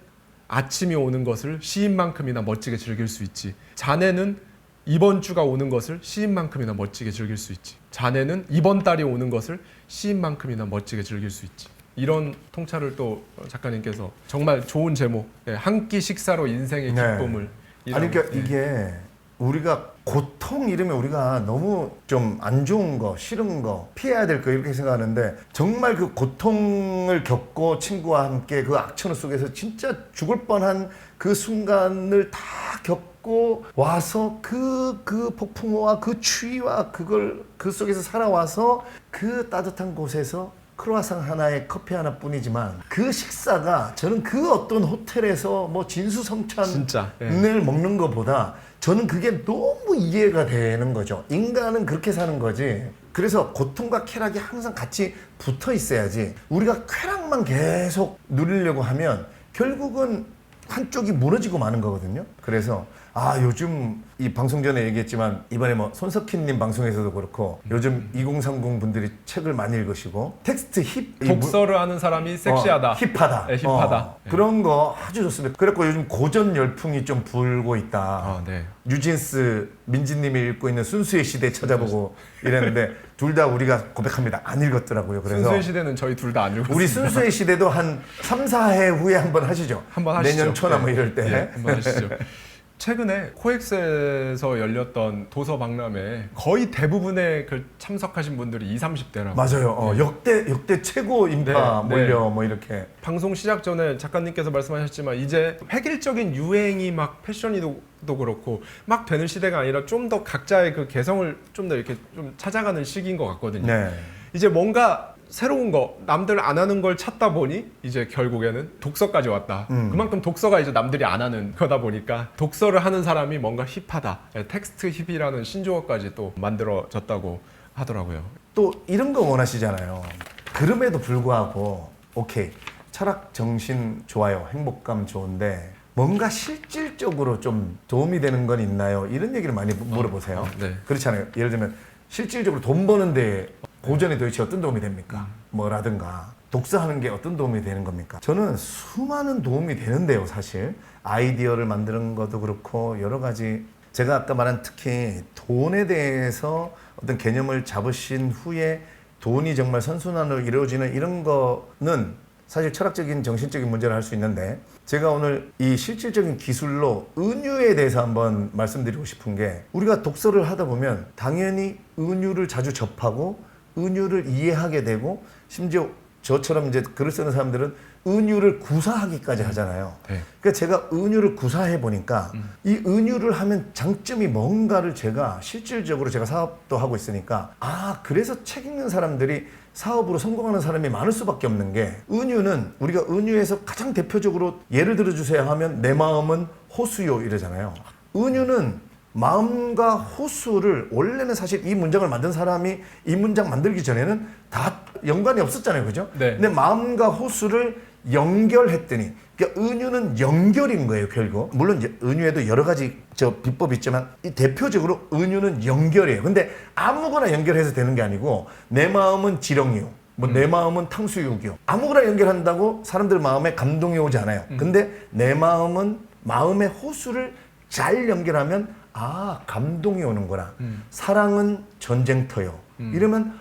아침이 오는 것을 시인만큼이나 멋지게 즐길 수 있지. 자네는 이번 주가 오는 것을 시인만큼이나 멋지게 즐길 수 있지. 자네는 이번 달이 오는 것을 시인만큼이나 멋지게 즐길 수 있지. 이런 통찰을 또 작가님께서 정말 좋은 제목, 한 끼 식사로 인생의 네. 기쁨을. 아니 그러니까 이게 우리가 고통 이러면 우리가 너무 좀 안 좋은 거, 싫은 거, 피해야 될 거 이렇게 생각하는데 정말 그 고통을 겪고 친구와 함께 그 악천후 속에서 진짜 죽을 뻔한 그 순간을 다 겪고 와서 그 폭풍우와 그 추위와 그걸 그 속에서 살아와서 그 따뜻한 곳에서 크로아상 하나에 커피 하나뿐이지만 그 식사가 저는 그 어떤 호텔에서 뭐 진수성찬을 진짜, 먹는 것보다 저는 그게 너무 이해가 되는 거죠. 인간은 그렇게 사는 거지. 그래서 고통과 쾌락이 항상 같이 붙어 있어야지. 우리가 쾌락만 계속 누리려고 하면 결국은 한쪽이 무너지고 마는 거거든요. 그래서 요즘 이 방송 전에 얘기했지만 이번에 뭐 손석희님 방송에서도 그렇고 요즘 2030 분들이 책을 많이 읽으시고 텍스트 힙 독서를 하는 사람이 섹시하다. 힙하다. 네, 힙하다. 그런 거 아주 좋습니다. 그래갖고 요즘 고전 열풍이 좀 불고 있다. 네. 뉴진스 민지님이 읽고 있는 순수의 시대 찾아보고 이랬는데 둘 다 우리가 고백합니다. 안 읽었더라고요. 그래서 순수의 시대는 저희 둘 다 안 읽었습니다. 우리 순수의 시대도 한 3, 4회 후에 한번 하시죠. 한번 하시죠. 내년 초나 뭐 이럴 때. 네, 한번 하시죠. 최근에 코엑스에서 열렸던 도서 박람회 거의 대부분의 그 참석하신 분들이 20, 30대라고. 맞아요. 역대 최고 인파 네, 몰려 뭐 이렇게. 방송 시작 전에 작가님께서 말씀하셨지만 이제 획일적인 유행이 막 패션이도 그렇고 막 되는 시대가 아니라 좀 더 각자의 그 개성을 좀 더 이렇게 좀 찾아가는 시기인 것 같거든요. 네. 이제 뭔가 새로운 거, 남들 안 하는 걸 찾다 보니 이제 결국에는 독서까지 왔다. 그만큼 독서가 이제 남들이 안 하는 거다 보니까 독서를 하는 사람이 뭔가 힙하다. 텍스트 힙이라는 신조어까지 또 만들어졌다고 하더라고요. 또 이런 거 원하시잖아요. 그럼에도 불구하고 오케이 철학 정신 좋아요. 행복감 좋은데 뭔가 실질적으로 좀 도움이 되는 건 있나요? 이런 얘기를 많이 물어보세요. 네. 그렇잖아요. 예를 들면 실질적으로 돈 버는데 고전이 도대체 어떤 도움이 됩니까? 뭐라든가 독서하는 게 어떤 도움이 되는 겁니까? 저는 수많은 도움이 되는데요, 사실. 아이디어를 만드는 것도 그렇고 여러 가지 제가 아까 말한 특히 돈에 대해서 어떤 개념을 잡으신 후에 돈이 정말 선순환으로 이루어지는 이런 거는 사실 철학적인 정신적인 문제를 할 수 있는데 제가 오늘 이 실질적인 기술로 은유에 대해서 한번 말씀드리고 싶은 게 우리가 독서를 하다 보면 당연히 은유를 자주 접하고 은유를 이해하게 되고 심지어 저처럼 이제 글을 쓰는 사람들은 은유를 구사하기까지 하잖아요. 네. 그러니까 제가 은유를 구사해 보니까 이 은유를 하면 장점이 뭔가를 제가 실질적으로 제가 사업도 하고 있으니까 그래서 책 읽는 사람들이 사업으로 성공하는 사람이 많을 수밖에 없는 게 은유는 우리가 은유에서 가장 대표적으로 예를 들어주세요 하면 내 마음은 호수요 이러잖아요. 은유는 마음과 호수를 원래는 사실 이 문장을 만든 사람이 이 문장 만들기 전에는 다 연관이 없었잖아요. 그죠? 네. 근데 마음과 호수를 연결했더니 그러니까 은유는 연결인 거예요. 결국 물론 이제 은유에도 여러 가지 비법이 있지만 이 대표적으로 은유는 연결이에요. 근데 아무거나 연결해서 되는 게 아니고 내 마음은 지렁이요. 내 마음은 탕수육이요. 아무거나 연결한다고 사람들 마음에 감동이 오지 않아요. 근데 내 마음은 마음의 호수를 잘 연결하면 감동이 오는구나. 사랑은 전쟁터요. 이러면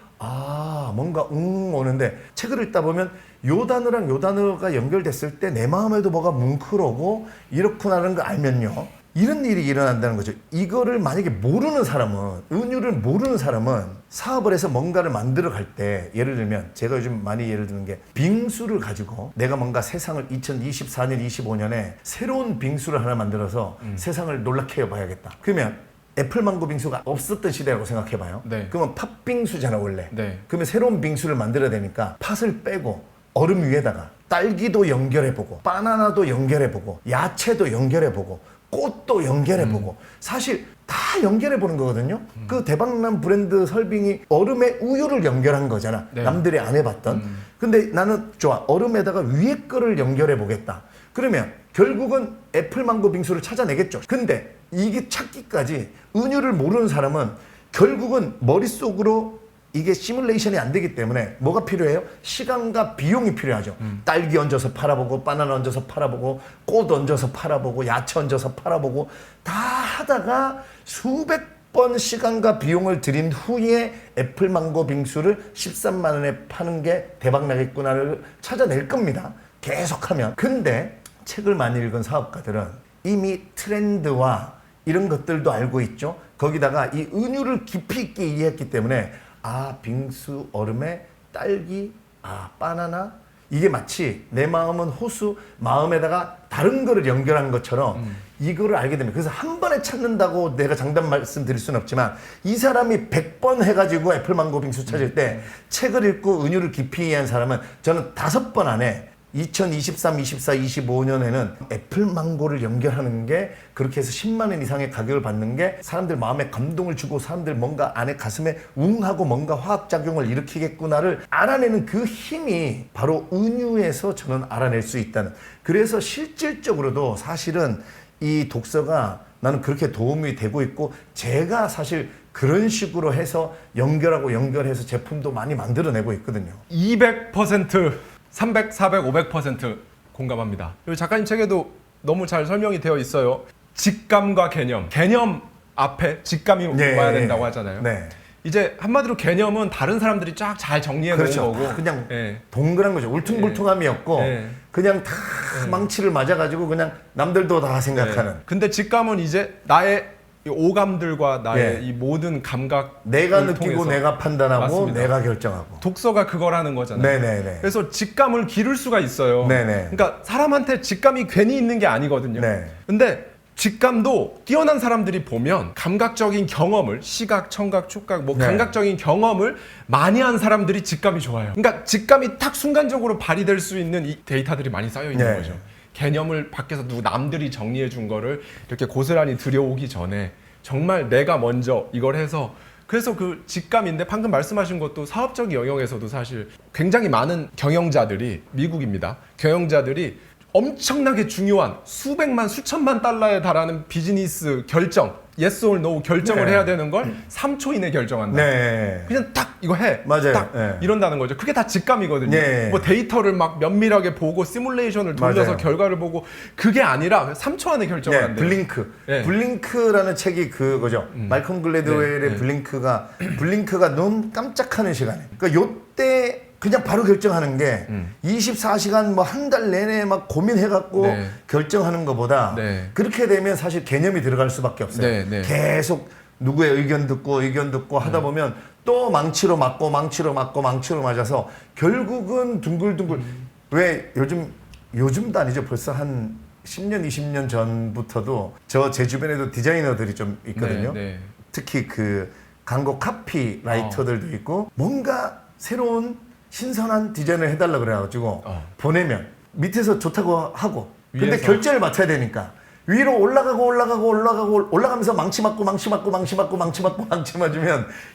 뭔가 오는데 책을 읽다 보면 요 단어랑 요 단어가 연결됐을 때 내 마음에도 뭐가 뭉클하고 이렇구나라는 걸 알면요. 이런 일이 일어난다는 거죠. 이거를 만약에 모르는 사람은 은유를 모르는 사람은 사업을 해서 뭔가를 만들어 갈 때 예를 들면 제가 요즘 많이 예를 드는 게 빙수를 가지고 내가 뭔가 세상을 2024년 25년에 새로운 빙수를 하나 만들어서 세상을 놀랍게 해봐야겠다. 그러면 애플망고 빙수가 없었던 시대라고 생각해봐요. 네. 그러면 팥빙수잖아 원래. 네. 그러면 새로운 빙수를 만들어야 되니까 팥을 빼고 얼음 위에다가 딸기도 연결해보고 바나나도 연결해보고 야채도 연결해보고 꽃도 연결해보고 사실 다 연결해보는 거거든요. 그 대박난 브랜드 설빙이 얼음에 우유를 연결한 거잖아. 네. 남들이 안 해봤던. 근데 나는 좋아. 얼음에다가 위에 거를 연결해보겠다. 그러면 결국은 애플망고 빙수를 찾아내겠죠. 근데 이게 찾기까지 은유를 모르는 사람은 결국은 머릿속으로 이게 시뮬레이션이 안 되기 때문에 뭐가 필요해요? 시간과 비용이 필요하죠. 딸기 얹어서 팔아보고 바나나 얹어서 팔아보고 꽃 얹어서 팔아보고 야채 얹어서 팔아보고 다 하다가 수백 번 시간과 비용을 들인 후에 애플망고 빙수를 13만 원에 파는 게 대박 나겠구나를 찾아낼 겁니다. 계속하면. 근데 책을 많이 읽은 사업가들은 이미 트렌드와 이런 것들도 알고 있죠. 거기다가 이 은유를 깊이 있게 이해했기 때문에 아, 빙수 얼음에 딸기, 아, 바나나, 이게 마치 내 마음은 호수, 마음에다가 다른 거를 연결한 것처럼 이거를 알게 됩니다. 그래서 한 번에 찾는다고 내가 장단 말씀드릴 수는 없지만 이 사람이 100번 해가지고 애플망고 빙수 찾을 때 책을 읽고 은유를 깊이 이해한 사람은 저는 5번 안에 2023, 24, 25년에는 애플망고를 연결하는 게 그렇게 해서 10만 원 이상의 가격을 받는 게 사람들 마음에 감동을 주고 사람들 뭔가 안에 가슴에 웅하고 뭔가 화학작용을 일으키겠구나를 알아내는 그 힘이 바로 은유에서 저는 알아낼 수 있다는. 그래서 실질적으로도 사실은 이 독서가 나는 그렇게 도움이 되고 있고 제가 사실 그런 식으로 해서 연결해서 제품도 많이 만들어내고 있거든요. 200%, 300, 400, 500% 공감합니다. 여기 작가님 책에도 너무 잘 설명이 되어 있어요. 직감과 개념 앞에 직감이 네. 와야 된다고 하잖아요. 네. 이제 한마디로 개념은 다른 사람들이 쫙 잘 정리해 놓은 그렇죠. 거고 다 그냥 예. 동그란 거죠. 울퉁불퉁함이었고 예. 그냥 다 망치를 맞아가지고 그냥 남들도 다 생각하는. 예. 근데 직감은 이제 나의 이 오감들과 나의 예. 이 모든 감각 내가 느끼고 내가 판단하고 맞습니다. 내가 결정하고. 독서가 그거라는 거잖아요. 네네네. 그래서 직감을 기를 수가 있어요. 네네. 그러니까 사람한테 직감이 괜히 있는 게 아니거든요. 네. 근데 직감도 뛰어난 사람들이 보면 감각적인 경험을 시각, 청각, 촉각 뭐 네. 감각적인 경험을 많이 한 사람들이 직감이 좋아요. 그러니까 직감이 딱 순간적으로 발휘될 수 있는 이 데이터들이 많이 쌓여 있는 네. 거죠. 개념을 밖에서 남들이 정리해 준 거를 이렇게 고스란히 들여오기 전에 정말 내가 먼저 이걸 해서 그래서 그 직감인데 방금 말씀하신 것도 사업적 영역에서도 사실 굉장히 많은 경영자들이 미국입니다. 경영자들이 엄청나게 중요한 수백만 수천만 달러에 달하는 비즈니스 결정 yes or no 결정을 네. 해야 되는 걸 3초 이내 결정한다. 네. 그냥 딱 이거 해. 맞아요. 딱 네. 이런다는 거죠. 그게 다 직감이거든요. 네. 뭐 데이터를 막 면밀하게 보고 시뮬레이션을 돌려서 맞아요. 결과를 보고 그게 아니라 3초 안에 결정을 네, 한대요. 블링크. 네. 블링크라는 책이 그거죠. 말콤 글래드웰의 네, 네. 블링크가 눈 깜짝하는 시간에. 그러니까 요때 그냥 바로 결정하는 게 24시간 뭐 한 달 내내 막 고민해갖고 네. 결정하는 것보다 네. 그렇게 되면 사실 개념이 들어갈 수밖에 없어요. 네, 네. 계속 누구의 의견 듣고 하다 보면 또 망치로 맞고 맞아서 결국은 둥글둥글 왜 요즘도 아니죠. 벌써 한 10년, 20년 전부터도 제 주변에도 디자이너들이 좀 있거든요. 네, 네. 특히 그 광고 카피 라이터들도 있고 뭔가 새로운 신선한 디자인을 해달라 그래가지고 보내면 밑에서 좋다고 하고 근데 위에서. 결제를 맡아야 되니까 위로 올라가면서 망치 맞으면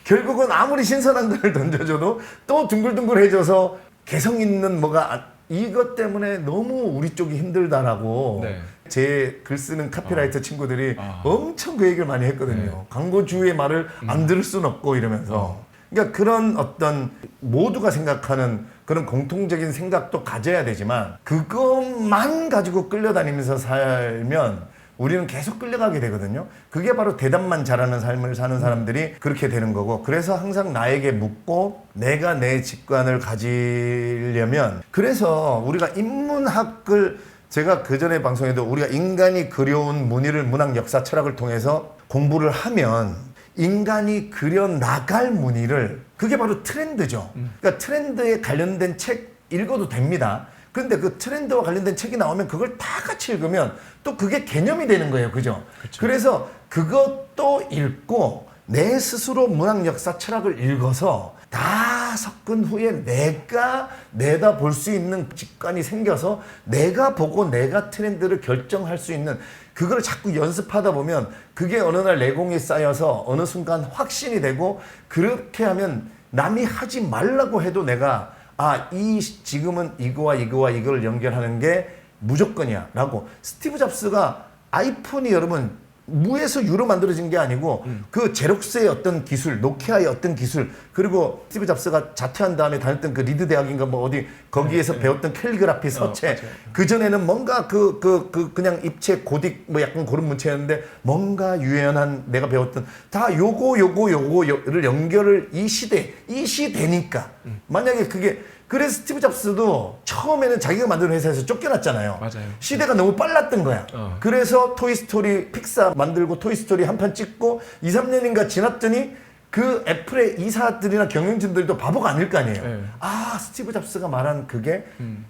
결국은 아무리 신선한 걸 던져줘도 또 둥글둥글해져서 개성 있는 뭐가 이것 때문에 너무 우리 쪽이 힘들다라고 네. 제 글 쓰는 카피라이터 친구들이 엄청 그 얘기를 많이 했거든요. 광고주의 말을 안 들을 순 없고 이러면서. 그러니까 그런 어떤 모두가 생각하는 그런 공통적인 생각도 가져야 되지만 그것만 가지고 끌려다니면서 살면 우리는 계속 끌려가게 되거든요. 그게 바로 대답만 잘하는 삶을 사는 사람들이 그렇게 되는 거고 그래서 항상 나에게 묻고 내가 내 직관을 가지려면 그래서 우리가 인문학을 제가 그전에 방송에도 우리가 인간이 그려온 문의를 문학 역사 철학을 통해서 공부를 하면 인간이 그려나갈 무늬를 그게 바로 트렌드죠. 그러니까 트렌드에 관련된 책 읽어도 됩니다. 근데 그 트렌드와 관련된 책이 나오면 그걸 다 같이 읽으면 또 그게 개념이 되는 거예요. 그죠? 그래서 그것도 읽고 내 스스로 문학 역사 철학을 읽어서 다 섞은 후에 내가 내다 볼 수 있는 직관이 생겨서 내가 보고 내가 트렌드를 결정할 수 있는 그걸 자꾸 연습하다 보면 그게 어느 날 내공이 쌓여서 어느 순간 확신이 되고 그렇게 하면 남이 하지 말라고 해도 내가 지금은 이거와 이걸 연결하는 게 무조건이야 라고 스티브 잡스가 아이폰이 여러분 무에서 유로 만들어진 게 아니고 그 제록스의 어떤 기술, 노키아의 어떤 기술, 그리고 스티브 잡스가 자퇴한 다음에 다녔던 그 리드 대학인가 뭐 어디 거기에서 배웠던 캘리그라피 서체, 그 전에는 뭔가 그냥 입체 고딕 뭐 약간 그런 문체였는데 뭔가 유연한 내가 배웠던 다 요거를 연결을 이 시대니까 만약에 그게 그래서 스티브 잡스도 처음에는 자기가 만든 회사에서 쫓겨났잖아요. 맞아요. 시대가 너무 빨랐던 거야. 그래서 토이스토리 픽사 만들고 토이스토리 한 판 찍고 2, 3년인가 지났더니 그 애플의 이사들이나 경영진들도 바보가 아닐 거 아니에요. 네. 아, 스티브 잡스가 말한 그게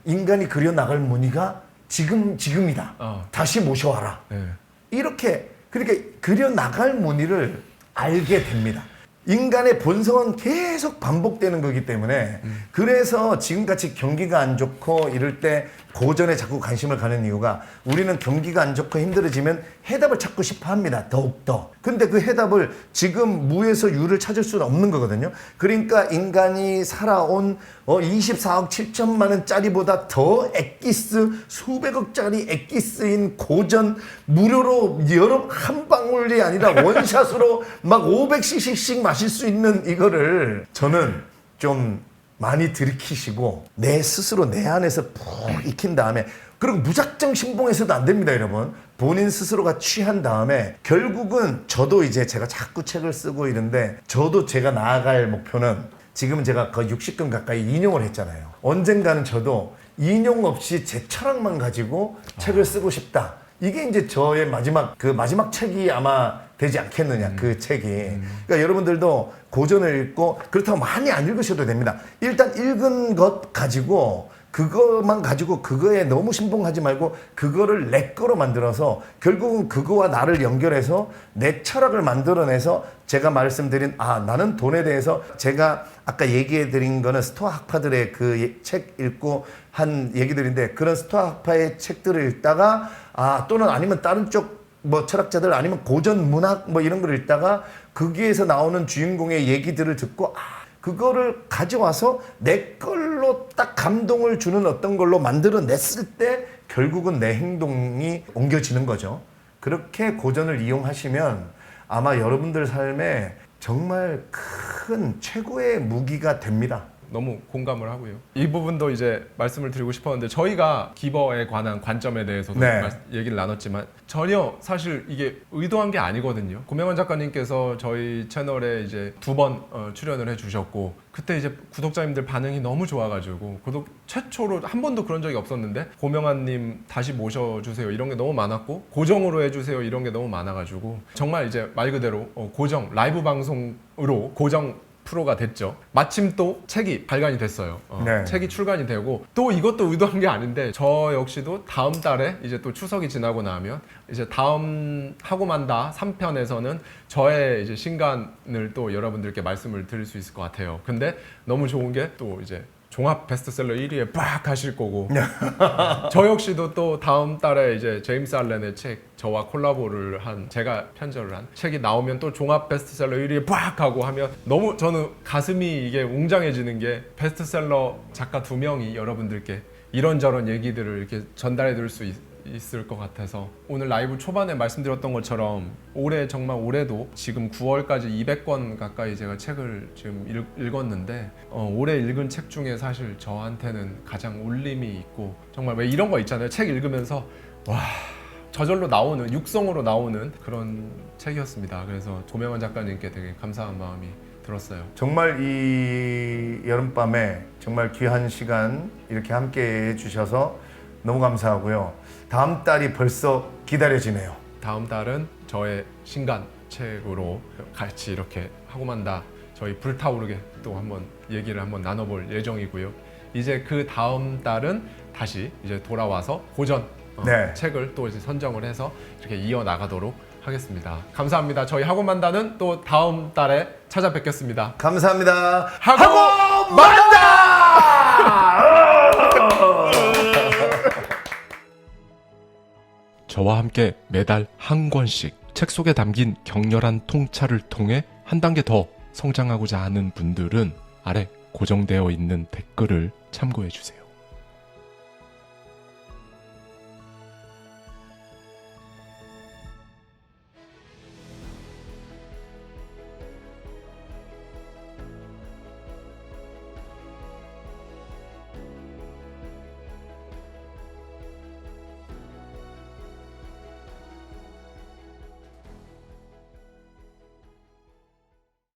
인간이 그려나갈 무늬가 지금이다. 다시 모셔와라. 네. 이렇게 그렇게 그려나갈 무늬를 알게 됩니다. 인간의 본성은 계속 반복되는 거기 때문에 그래서 지금같이 경기가 안 좋고 이럴 때 고전에 자꾸 관심을 가는 이유가 우리는 경기가 안 좋고 힘들어지면 해답을 찾고 싶어 합니다. 더욱더. 근데 그 해답을 지금 무에서 유를 찾을 수는 없는 거거든요. 그러니까 인간이 살아온 24억 7천만 원짜리보다 더 엑기스 수백억짜리 엑기스인 고전 무료로 여러 한 방울이 아니라 원샷으로 막 500cc씩 마실 수 있는 이거를 저는 좀 많이 들이키시고 내 스스로 내 안에서 푹 익힌 다음에 그리고 무작정 신봉해서도 안 됩니다, 여러분. 본인 스스로가 취한 다음에 결국은 저도 이제 제가 자꾸 책을 쓰고 이런데 저도 제가 나아갈 목표는 지금 제가 거의 60권 가까이 인용을 했잖아요. 언젠가는 저도 인용 없이 제 철학만 가지고 책을 쓰고 싶다. 이게 이제 저의 마지막 책이 아마 되지 않겠느냐, 그 책이. 그러니까 여러분들도 고전을 읽고 그렇다고 많이 안 읽으셔도 됩니다. 일단 읽은 것 가지고 그것만 가지고 그거에 너무 신봉하지 말고 그거를 내 거로 만들어서 결국은 그거와 나를 연결해서 내 철학을 만들어내서 제가 말씀드린 나는 돈에 대해서 제가 아까 얘기해 드린 거는 스토아 학파들의 그 책 읽고 한 얘기들인데 그런 스토아 학파의 책들을 읽다가 또는 아니면 다른 쪽 뭐 철학자들 아니면 고전 문학 뭐 이런 걸 읽다가 거기에서 나오는 주인공의 얘기들을 듣고 그거를 가져와서 내 걸로 딱 감동을 주는 어떤 걸로 만들어냈을 때 결국은 내 행동이 옮겨지는 거죠. 그렇게 고전을 이용하시면 아마 여러분들 삶에 정말 큰 최고의 무기가 됩니다. 너무 공감을 하고요. 이 부분도 이제 말씀을 드리고 싶었는데 저희가 기버에 관한 관점에 대해서도 얘기를 나눴지만 전혀 사실 이게 의도한 게 아니거든요. 고명환 작가님께서 저희 채널에 이제 2번 출연을 해주셨고 그때 이제 구독자님들 반응이 너무 좋아가지고 최초로 한 번도 그런 적이 없었는데 고명환님 다시 모셔주세요 이런 게 너무 많았고 고정으로 해주세요 이런 게 너무 많아가지고 정말 이제 말 그대로 고정 라이브 방송으로 고정 프로가 됐죠. 마침 또 책이 발간이 됐어요. 책이 출간이 되고 또 이것도 의도한 게 아닌데 저 역시도 다음 달에 이제 또 추석이 지나고 나면 이제 다음 하고만다 3편에서는 저의 이제 신간을 또 여러분들께 말씀을 드릴 수 있을 것 같아요. 근데 너무 좋은 게 또 이제 종합 베스트셀러 1위에 빡 하실 거고 저 역시도 또 다음 달에 이제 제임스 알렌의 책 저와 콜라보를 한 제가 편집을 한 책이 나오면 또 종합 베스트셀러 1위에 빡 하고 하면 너무 저는 가슴이 이게 웅장해지는 게 베스트셀러 작가 2명이 여러분들께 이런저런 얘기들을 이렇게 전달해 드릴 수 있을 것 같아서 오늘 라이브 초반에 말씀드렸던 것처럼 올해 정말 올해도 지금 9월까지 200권 가까이 제가 책을 지금 읽었는데 올해 읽은 책 중에 사실 저한테는 가장 울림이 있고 정말 왜 이런 거 있잖아요. 책 읽으면서 와 저절로 나오는 육성으로 나오는 그런 책이었습니다. 그래서 고명환 작가님께 되게 감사한 마음이 들었어요. 정말 이 여름밤에 정말 귀한 시간 이렇게 함께 해주셔서 너무 감사하고요. 다음 달이 벌써 기다려지네요. 다음 달은 저의 신간 책으로 같이 이렇게 하고만다 저희 불타오르게 또 한번 얘기를 한번 나눠볼 예정이고요. 이제 그 다음 달은 다시 이제 돌아와서 고전 책을 또 이제 선정을 해서 이렇게 이어나가도록 하겠습니다. 감사합니다. 저희 하고만다는 또 다음 달에 찾아뵙겠습니다. 감사합니다. 하고만다! 저와 함께 매달 한 권씩 책 속에 담긴 격렬한 통찰을 통해 한 단계 더 성장하고자 하는 분들은 아래 고정되어 있는 댓글을 참고해 주세요.